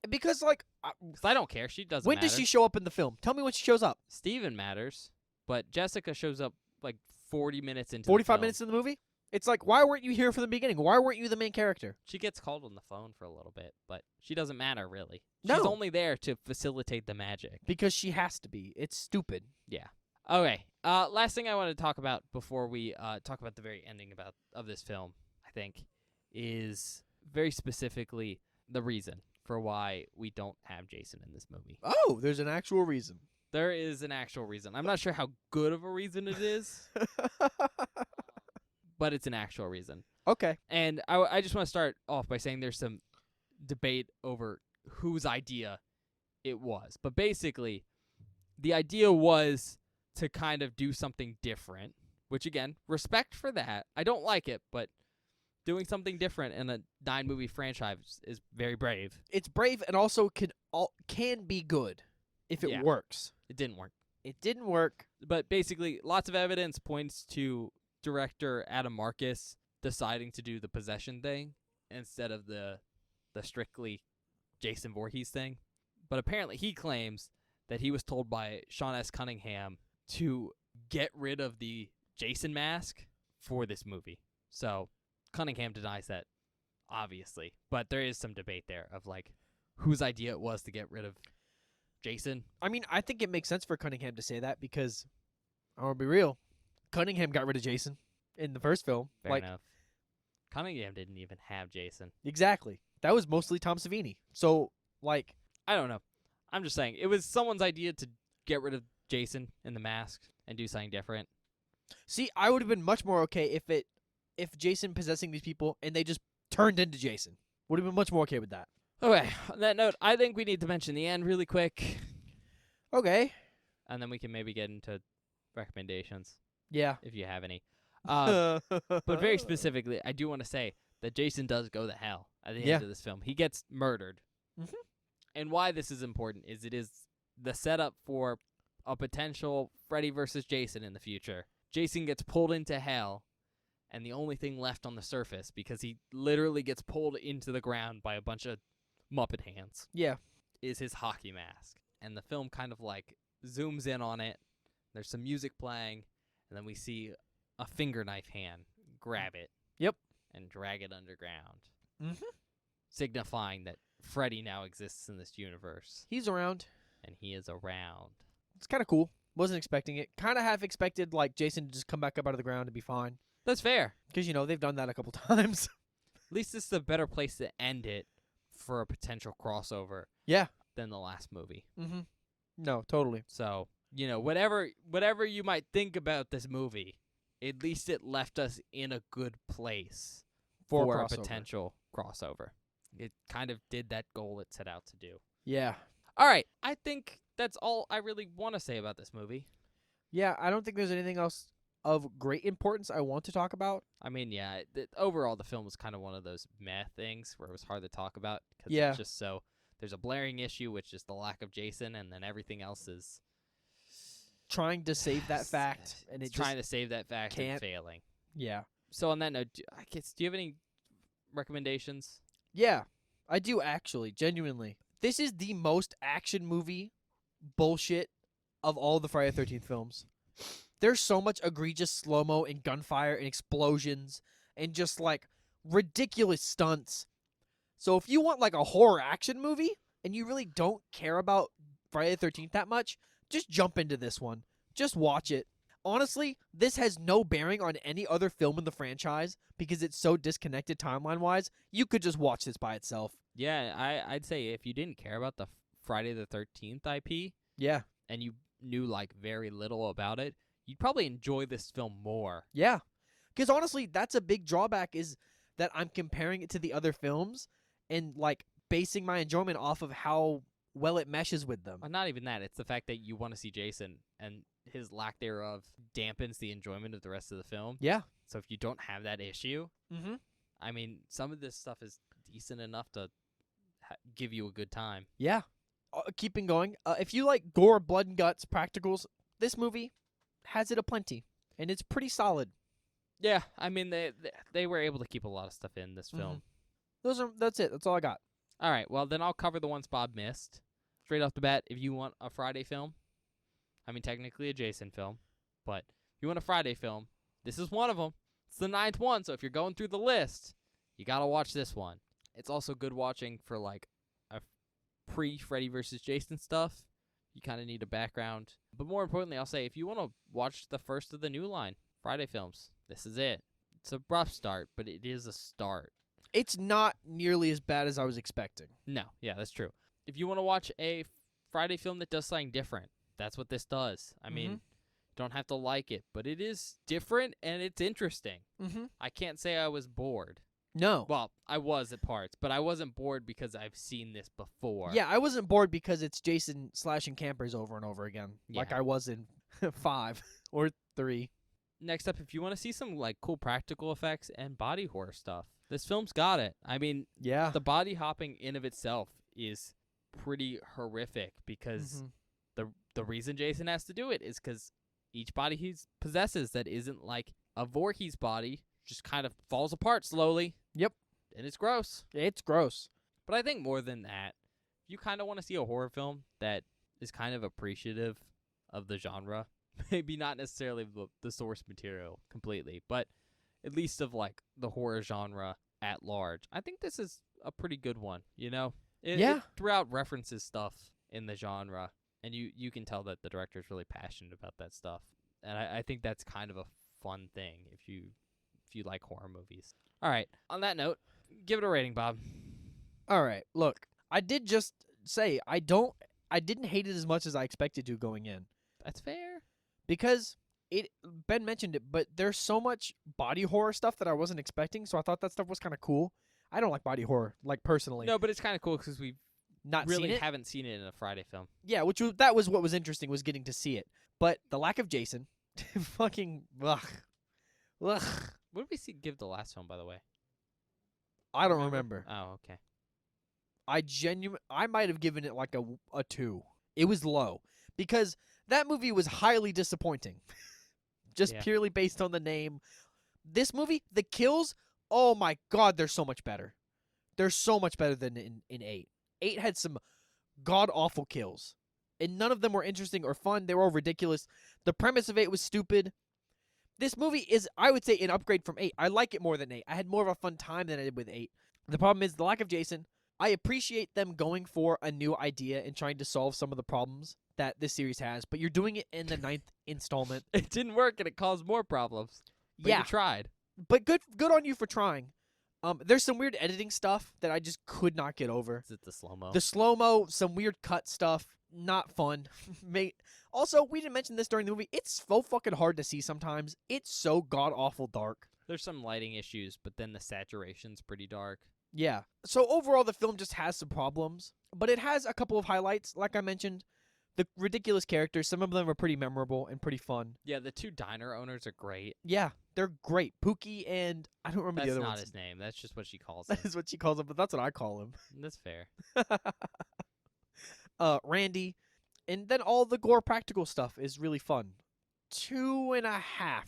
because like... 'Cause I don't care. She doesn't When matter. does she show up in the film? Tell me when she shows up. Steven matters, but Jessica shows up like 40 minutes into 45 the film. minutes in the movie? It's like, why weren't you here from the beginning? Why weren't you the main character? She gets called on the phone for a little bit, but she doesn't matter, really. No. She's only there to facilitate the magic. Because she has to be. It's stupid. Yeah. Okay. Last thing I want to talk about before we talk about the very ending of this film, I think, is very specifically the reason for why we don't have Jason in this movie. Oh, there's an actual reason. There is an actual reason. I'm not sure how good of a reason it is, but it's an actual reason. Okay. And I just want to start off by saying there's some debate over whose idea it was. But basically, the idea was to kind of do something different, which, again, respect for that. I don't like it, but doing something different in a 9-movie franchise is very brave. It's brave and also can be good if it works. It didn't work. It didn't work. But basically, lots of evidence points to director Adam Marcus deciding to do the possession thing instead of the strictly Jason Voorhees thing. But apparently he claims that he was told by Sean S. Cunningham to get rid of the Jason mask for this movie. So Cunningham denies that, obviously. But there is some debate there of, like, whose idea it was to get rid of Jason. I mean, I think it makes sense for Cunningham to say that because, I want to be real, Cunningham got rid of Jason in the first film. Fair enough. Cunningham didn't even have Jason. Exactly. That was mostly Tom Savini. So, like... I don't know. I'm just saying, it was someone's idea to get rid of Jason in the mask and do something different. See, I would have been much more okay if Jason possessing these people and they just turned into Jason. Would have been much more okay with that. Okay, on that note, I think we need to mention the end really quick. Okay. And then we can maybe get into recommendations. Yeah. If you have any. But very specifically, I do want to say that Jason does go to hell at the end of this film. He gets murdered. Mm-hmm. And why this is important is it is the setup for a potential Freddy versus Jason in the future. Jason gets pulled into hell, and the only thing left on the surface, because he literally gets pulled into the ground by a bunch of Muppet hands, is his hockey mask. And the film kind of like zooms in on it. There's some music playing, and then we see a finger knife hand grab it. Yep. And drag it underground. Mm-hmm. Signifying that Freddy now exists in this universe. He's around. And he is around. It's kind of cool. Wasn't expecting it. Kind of half expected like Jason to just come back up out of the ground and be fine. That's fair. Because, they've done that a couple times. At least this is a better place to end it for a potential crossover. Yeah. Than the last movie. Mm-hmm. No, totally. So, whatever you might think about this movie, at least it left us in a good place for a potential crossover. It kind of did that goal it set out to do. Yeah. All right. I think that's all I really want to say about this movie. Yeah, I don't think there's anything else of great importance I want to talk about. I mean, yeah, overall the film was kind of one of those meh things where it was hard to talk about because it's just so there's a blaring issue, which is the lack of Jason, and then everything else is trying to save that fact, and it's trying to save that fact and failing. Yeah. So on that note, do you have any recommendations? Yeah, I do actually, genuinely. This is the most action movie bullshit of all the Friday the 13th films. There's so much egregious slow-mo and gunfire and explosions and just like ridiculous stunts. So if you want like a horror action movie and you really don't care about Friday the 13th that much, just jump into this one. Just watch it. Honestly, this has no bearing on any other film in the franchise because it's so disconnected timeline-wise. You could just watch this by itself. Yeah, I'd say if you didn't care about the Friday the 13th IP Yeah. and you knew like very little about it, you'd probably enjoy this film more. Yeah. Because honestly, that's a big drawback is that I'm comparing it to the other films and like basing my enjoyment off of how well it meshes with them. Not even that. It's the fact that you want to see Jason and his lack thereof dampens the enjoyment of the rest of the film. Yeah. So if you don't have that issue, Mm-hmm. I mean, some of this stuff is decent enough to give you a good time. Yeah. Keeping going. If you like gore, blood and guts, practicals, this movie has it aplenty, and it's pretty solid. Yeah, I mean they were able to keep a lot of stuff in this film. That's it. That's all I got. All right, well then I'll cover the ones Bob missed. Straight off the bat, if you want a Friday film, I mean technically a Jason film, but if you want a Friday film, this is one of them. It's the 9th one, so if you're going through the list, you gotta watch this one. It's also good watching for like a pre-Freddy vs. Jason stuff. You kind of need a background. But more importantly, I'll say if you want to watch the first of the new line, Friday films, this is it. It's a rough start, but it is a start. It's not nearly as bad as I was expecting. No, yeah, that's true. If you want to watch a Friday film that does something different, that's what this does. I mean, don't have to like it, but it is different and it's interesting. Mm-hmm. I can't say I was bored. No. Well, I was at parts, but I wasn't bored because I've seen this before. Yeah, I wasn't bored because it's Jason slashing campers over and over again, like Yeah. I was in 5 or 3. Next up, if you want to see some like cool practical effects and body horror stuff, this film's got it. I mean, Yeah. the body hopping in of itself is pretty horrific because the reason Jason has to do it is because each body he possesses that isn't like a Voorhees body just kind of falls apart slowly. Yep. And it's gross. It's gross. But I think more than that, you kind of want to see a horror film that is kind of appreciative of the genre. Maybe not necessarily the source material completely, but at least of like the horror genre at large. I think this is a pretty good one, you know? Yeah. It throughout references stuff in the genre, and you can tell that the director's really passionate about that stuff. And I think that's kind of a fun thing if you like horror movies. All right, on that note, give it a rating, Bob. All right. Look, I did just say I didn't hate it as much as I expected to going in That's fair. because Ben mentioned it, but there's so much body horror stuff that I wasn't expecting, so I thought that stuff was kind of cool. I don't like body horror, like personally. No, but it's kind of cool because we Not really seen it. haven't seen it in a Friday film. Yeah, that was what was interesting, was getting to see it. But the lack of Jason, fucking ugh. What did we give the last film, by the way? I don't remember. Oh, okay. I might have given it like a 2. It was low because that movie was highly disappointing. Just Yeah. purely based on the name. This movie, the kills, oh my god, they're so much better. They're so much better than in 8. 8 had some god awful kills. And none of them were interesting or fun. They were all ridiculous. The premise of 8 was stupid. This movie is, I would say, an upgrade from 8. I like it more than 8. I had more of a fun time than I did with 8. The problem is the lack of Jason. I appreciate them going for a new idea and trying to solve some of the problems that this series has, but you're doing it in the 9th installment. It didn't work and it caused more problems. But Yeah, you tried. but good on you for trying. There's some weird editing stuff that I just could not get over. Is it the slow-mo? The slow-mo, some weird cut stuff, not fun. Also, we didn't mention this during the movie. It's so fucking hard to see sometimes. It's so god-awful dark. There's some lighting issues, but then the saturation's pretty dark. Yeah. So overall, the film just has some problems, but it has a couple of highlights. Like I mentioned, the ridiculous characters. Some of them are pretty memorable and pretty fun. Yeah, the 2 diner owners are great. Yeah, they're great. Pookie and I don't remember That's the other not one's his name. That's just what she calls him. That is what she calls him, but that's what I call him. That's fair. Randy, and then all the gore practical stuff is really fun. 2.5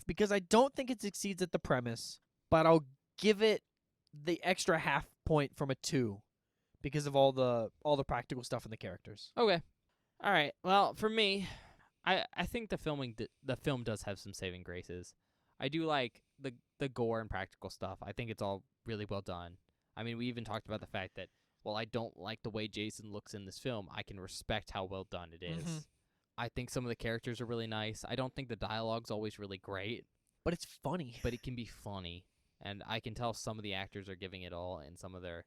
because I don't think it succeeds at the premise, but I'll give it the extra half point from a 2 because of all the practical stuff and the characters. Okay. All right. Well, for me, I think the film does have some saving graces. I do like the gore and practical stuff. I think it's all really well done. I mean, we even talked about the fact that while I don't like the way Jason looks in this film, I can respect how well done it is. Mhm. I think some of the characters are really nice. I don't think the dialogue's always really great, But it's funny. but it can be funny. And I can tell some of the actors are giving it all in some of their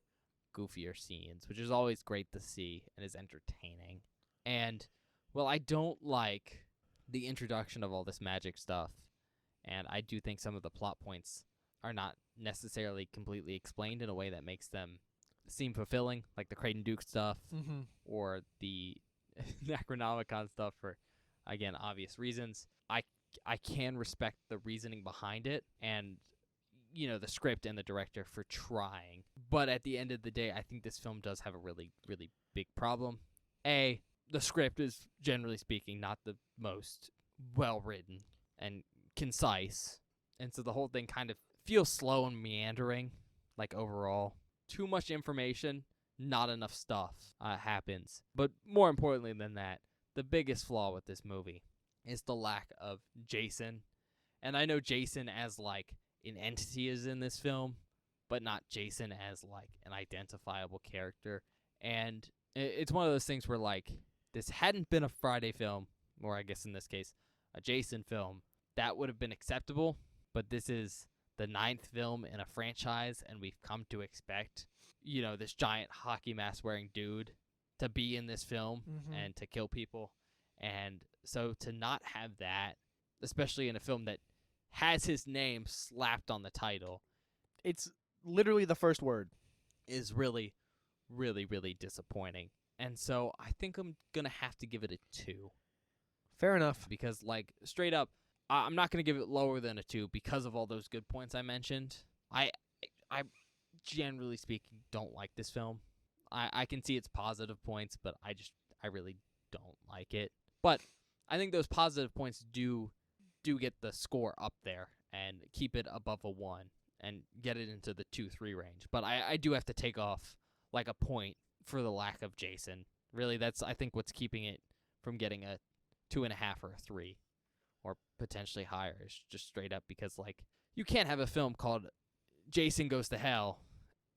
goofier scenes, which is always great to see and is entertaining. And, well, I don't like the introduction of all this magic stuff. And I do think some of the plot points are not necessarily completely explained in a way that makes them seem fulfilling, like the Creighton Duke stuff Mm-hmm. or the Necronomicon stuff for, again, obvious reasons. I can respect the reasoning behind it and, the script and the director for trying. But at the end of the day, I think this film does have a really, really big problem. A, the script is, generally speaking, not the most well-written and concise. And so the whole thing kind of feels slow and meandering, like overall. Too much information, not enough stuff happens. But more importantly than that, the biggest flaw with this movie is the lack of Jason. And I know Jason as, like, an entity is in this film, but not Jason as, like, an identifiable character. And it's one of those things where, like, this hadn't been a Friday film, or I guess in this case, a Jason film, that would have been acceptable. But this is the 9th film in a franchise, and we've come to expect, this giant hockey mask wearing dude to be in this film Mhm. and to kill people. And so to not have that, especially in a film that has his name slapped on the title, It's literally the first word. is really, really, really disappointing. And so I think I'm going to have to give it a 2. Fair enough. Because, like, straight up, I'm not going to give it lower than a 2 because of all those good points I mentioned. I generally speaking, don't like this film. I can see its positive points, but I really don't like it. But I think those positive points do get the score up there and keep it above a 1 and get it into the 2-3 range. But I do have to take off, like, a point for the lack of Jason. Really, that's, I think, what's keeping it from getting a 2.5 or a 3. Or potentially higher, is just straight up because, like, you can't have a film called Jason Goes to Hell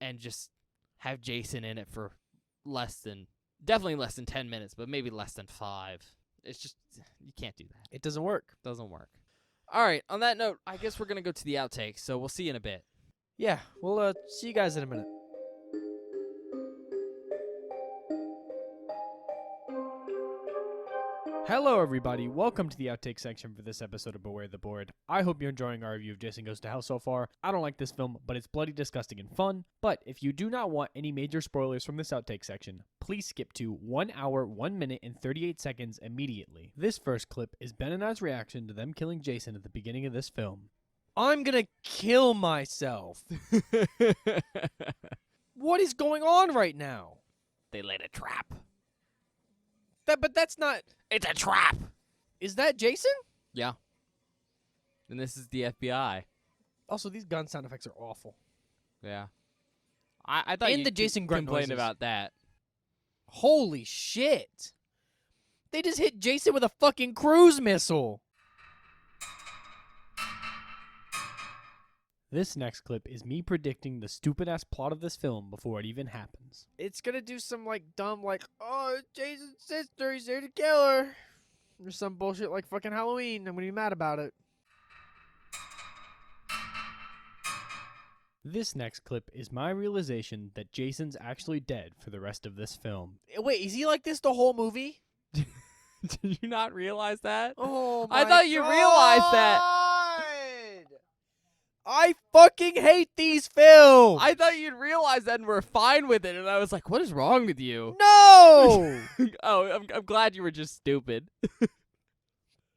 and just have Jason in it for definitely less than 10 minutes, but maybe less than 5. It's just, you can't do that. It doesn't work. Doesn't work. All right, on that note, I guess we're going to go to the outtakes, so we'll see you in a bit. Yeah, we'll see you guys in a minute. Hello, everybody. Welcome to the outtake section for this episode of Beware the Board. I hope you're enjoying our review of Jason Goes to Hell so far. I don't like this film, but it's bloody disgusting and fun. But if you do not want any major spoilers from this outtake section, please skip to 1 hour, 1 minute, and 38 seconds immediately. This first clip is Ben and I's reaction to them killing Jason at the beginning of this film. I'm gonna kill myself. What is going on right now? They laid a trap. But that's not... It's a trap! Is that Jason? Yeah. And this is the FBI. Also, these gun sound effects are awful. Yeah. I thought And you the Jason grunt complained noises. about that. Holy shit. They just hit Jason with a fucking cruise missile. This next clip is me predicting the stupid-ass plot of this film before it even happens. It's gonna do some, like, dumb, like, oh, Jason's sister, he's here to kill her. Or some bullshit like fucking Halloween. I'm gonna be mad about it. This next clip is my realization that Jason's actually dead for the rest of this film. Wait, is he like this the whole movie? Did you not realize that? Oh I thought you realized that. I fucking hate these films. I thought you'd realize that and we're fine with it, and I was like, what is wrong with you? No. Oh, I'm glad you were just stupid.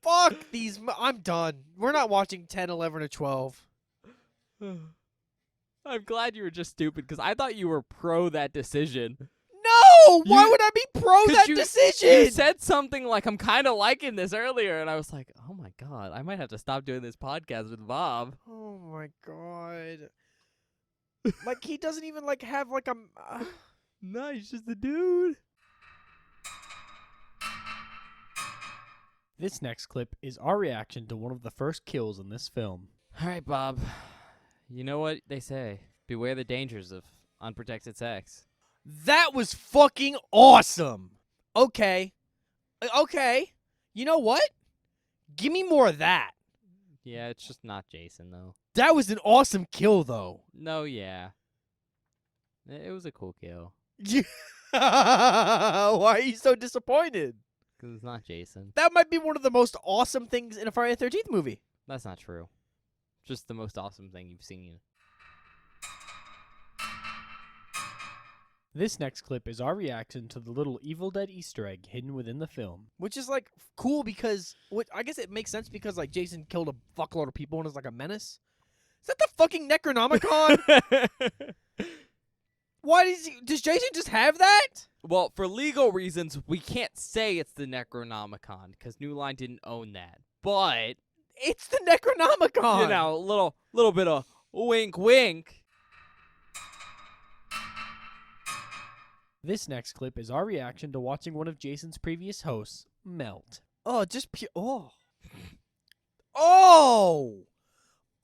Fuck these. I'm done. We're not watching 10, 11, or 12. I'm glad you were just stupid, because I thought you were pro that decision. No! Why would I be pro that decision? You said something like, I'm kind of liking this earlier, and I was like, oh my god, I might have to stop doing this podcast with Bob. Oh my god. Like, he doesn't even, like, have, like, a... No, he's just a dude. This next clip is our reaction to one of the first kills in this film. All right, Bob. You know what they say. Beware the dangers of unprotected sex. That was fucking awesome. Okay. Okay. You know what? Give me more of that. Yeah, it's just not Jason, though. That was an awesome kill, though. No, yeah. It was a cool kill. Why are you so disappointed? Because it's not Jason. That might be one of the most awesome things in a Friday the 13th movie. That's not true. Just the most awesome thing you've seen. This next clip is our reaction to the little Evil Dead Easter egg hidden within the film. Which is, like, cool because... I guess it makes sense because, like, Jason killed a fuckload of people and is, like, a menace. Is that the fucking Necronomicon? Why does Jason just have that? Well, for legal reasons, we can't say it's the Necronomicon because New Line didn't own that. But It's the Necronomicon. you know, a little bit of wink, wink. This next clip is our reaction to watching one of Jason's previous hosts melt. Oh, just pure. Oh. Oh.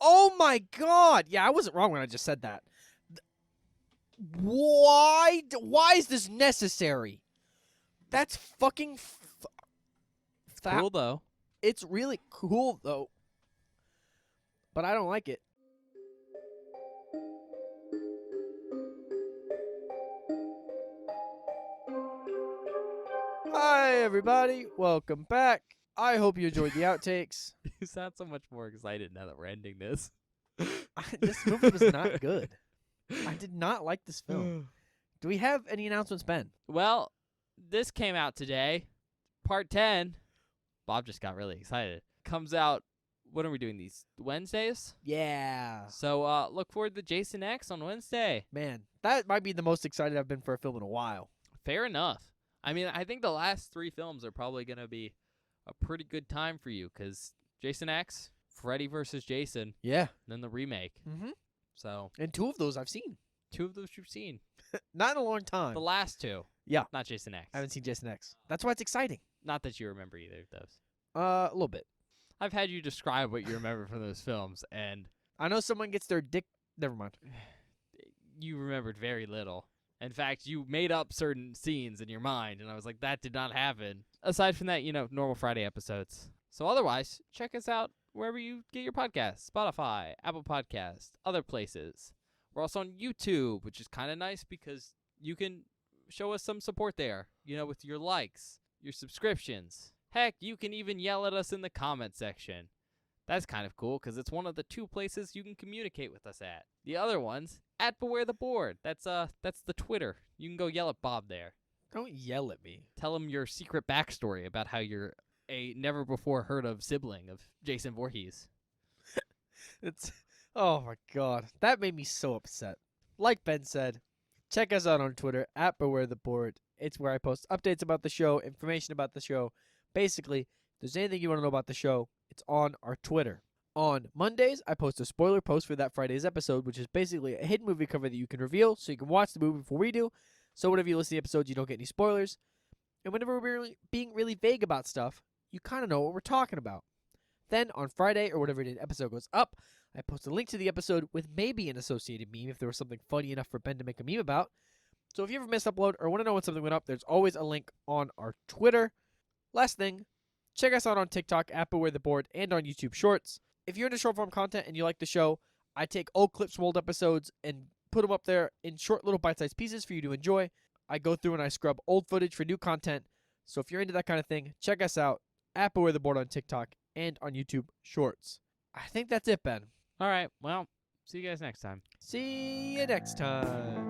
Oh my God. Yeah, I wasn't wrong when I just said that. Why is this necessary? That's fucking. Cool though. It's really cool though, but I don't like it. Hi everybody, welcome back. I hope you enjoyed the outtakes. You sound so much more excited now that we're ending this. This movie was not good. I did not like this film. Do we have any announcements, Ben? Well, this came out today. Part 10. Bob just got really excited. Comes out, when are we doing these? Wednesdays? Yeah. So look forward to Jason X on Wednesday. Man, that might be the most excited I've been for a film in a while. Fair enough. I mean, I think the last 3 films are probably going to be a pretty good time for you because Jason X, Freddy vs. Jason, Yeah. then the remake. Mm-hmm. So And 2 of those I've seen. 2 of those you've seen. Not in a long time. The last 2. Yeah. Not Jason X. I haven't seen Jason X. That's why it's exciting. Not that you remember either of those. A little bit. I've had you describe what you remember from those films, and I know someone gets their dick. Never mind. you remembered very little. In fact, you made up certain scenes in your mind, and I was like, that did not happen. Aside from that, normal Friday episodes. So otherwise, check us out wherever you get your podcasts. Spotify, Apple Podcasts, other places. We're also on YouTube, which is kind of nice because you can show us some support there, with your likes, your subscriptions. Heck, you can even yell at us in the comment section. That's kind of cool because it's one of the 2 places you can communicate with us at. The other one's at Beware the Board. That's the Twitter. You can go yell at Bob there. Don't yell at me. Tell him your secret backstory about how you're a never before heard of sibling of Jason Voorhees. It's. Oh my God. That made me so upset. Like Ben said, check us out on Twitter at Beware the Board. It's where I post updates about the show, information about the show. Basically, if there's anything you want to know about the show, it's on our Twitter. On Mondays, I post a spoiler post for that Friday's episode, which is basically a hidden movie cover that you can reveal so you can watch the movie before we do. So whenever you listen to the episodes, you don't get any spoilers. And whenever we're being really vague about stuff, you kind of know what we're talking about. Then on Friday, or whatever the episode goes up, I post a link to the episode with maybe an associated meme if there was something funny enough for Ben to make a meme about. So if you ever missed upload or want to know when something went up, there's always a link on our Twitter. Last thing, check us out on TikTok at Beware the Board and on YouTube Shorts. If you're into short form content and you like the show, I take old clips from old episodes and put them up there in short little bite-sized pieces for you to enjoy. I go through and I scrub old footage for new content. So if you're into that kind of thing, check us out at Beware the Board on TikTok and on YouTube Shorts. I think that's it, Ben. All right. Well, see you guys next time. See you next time.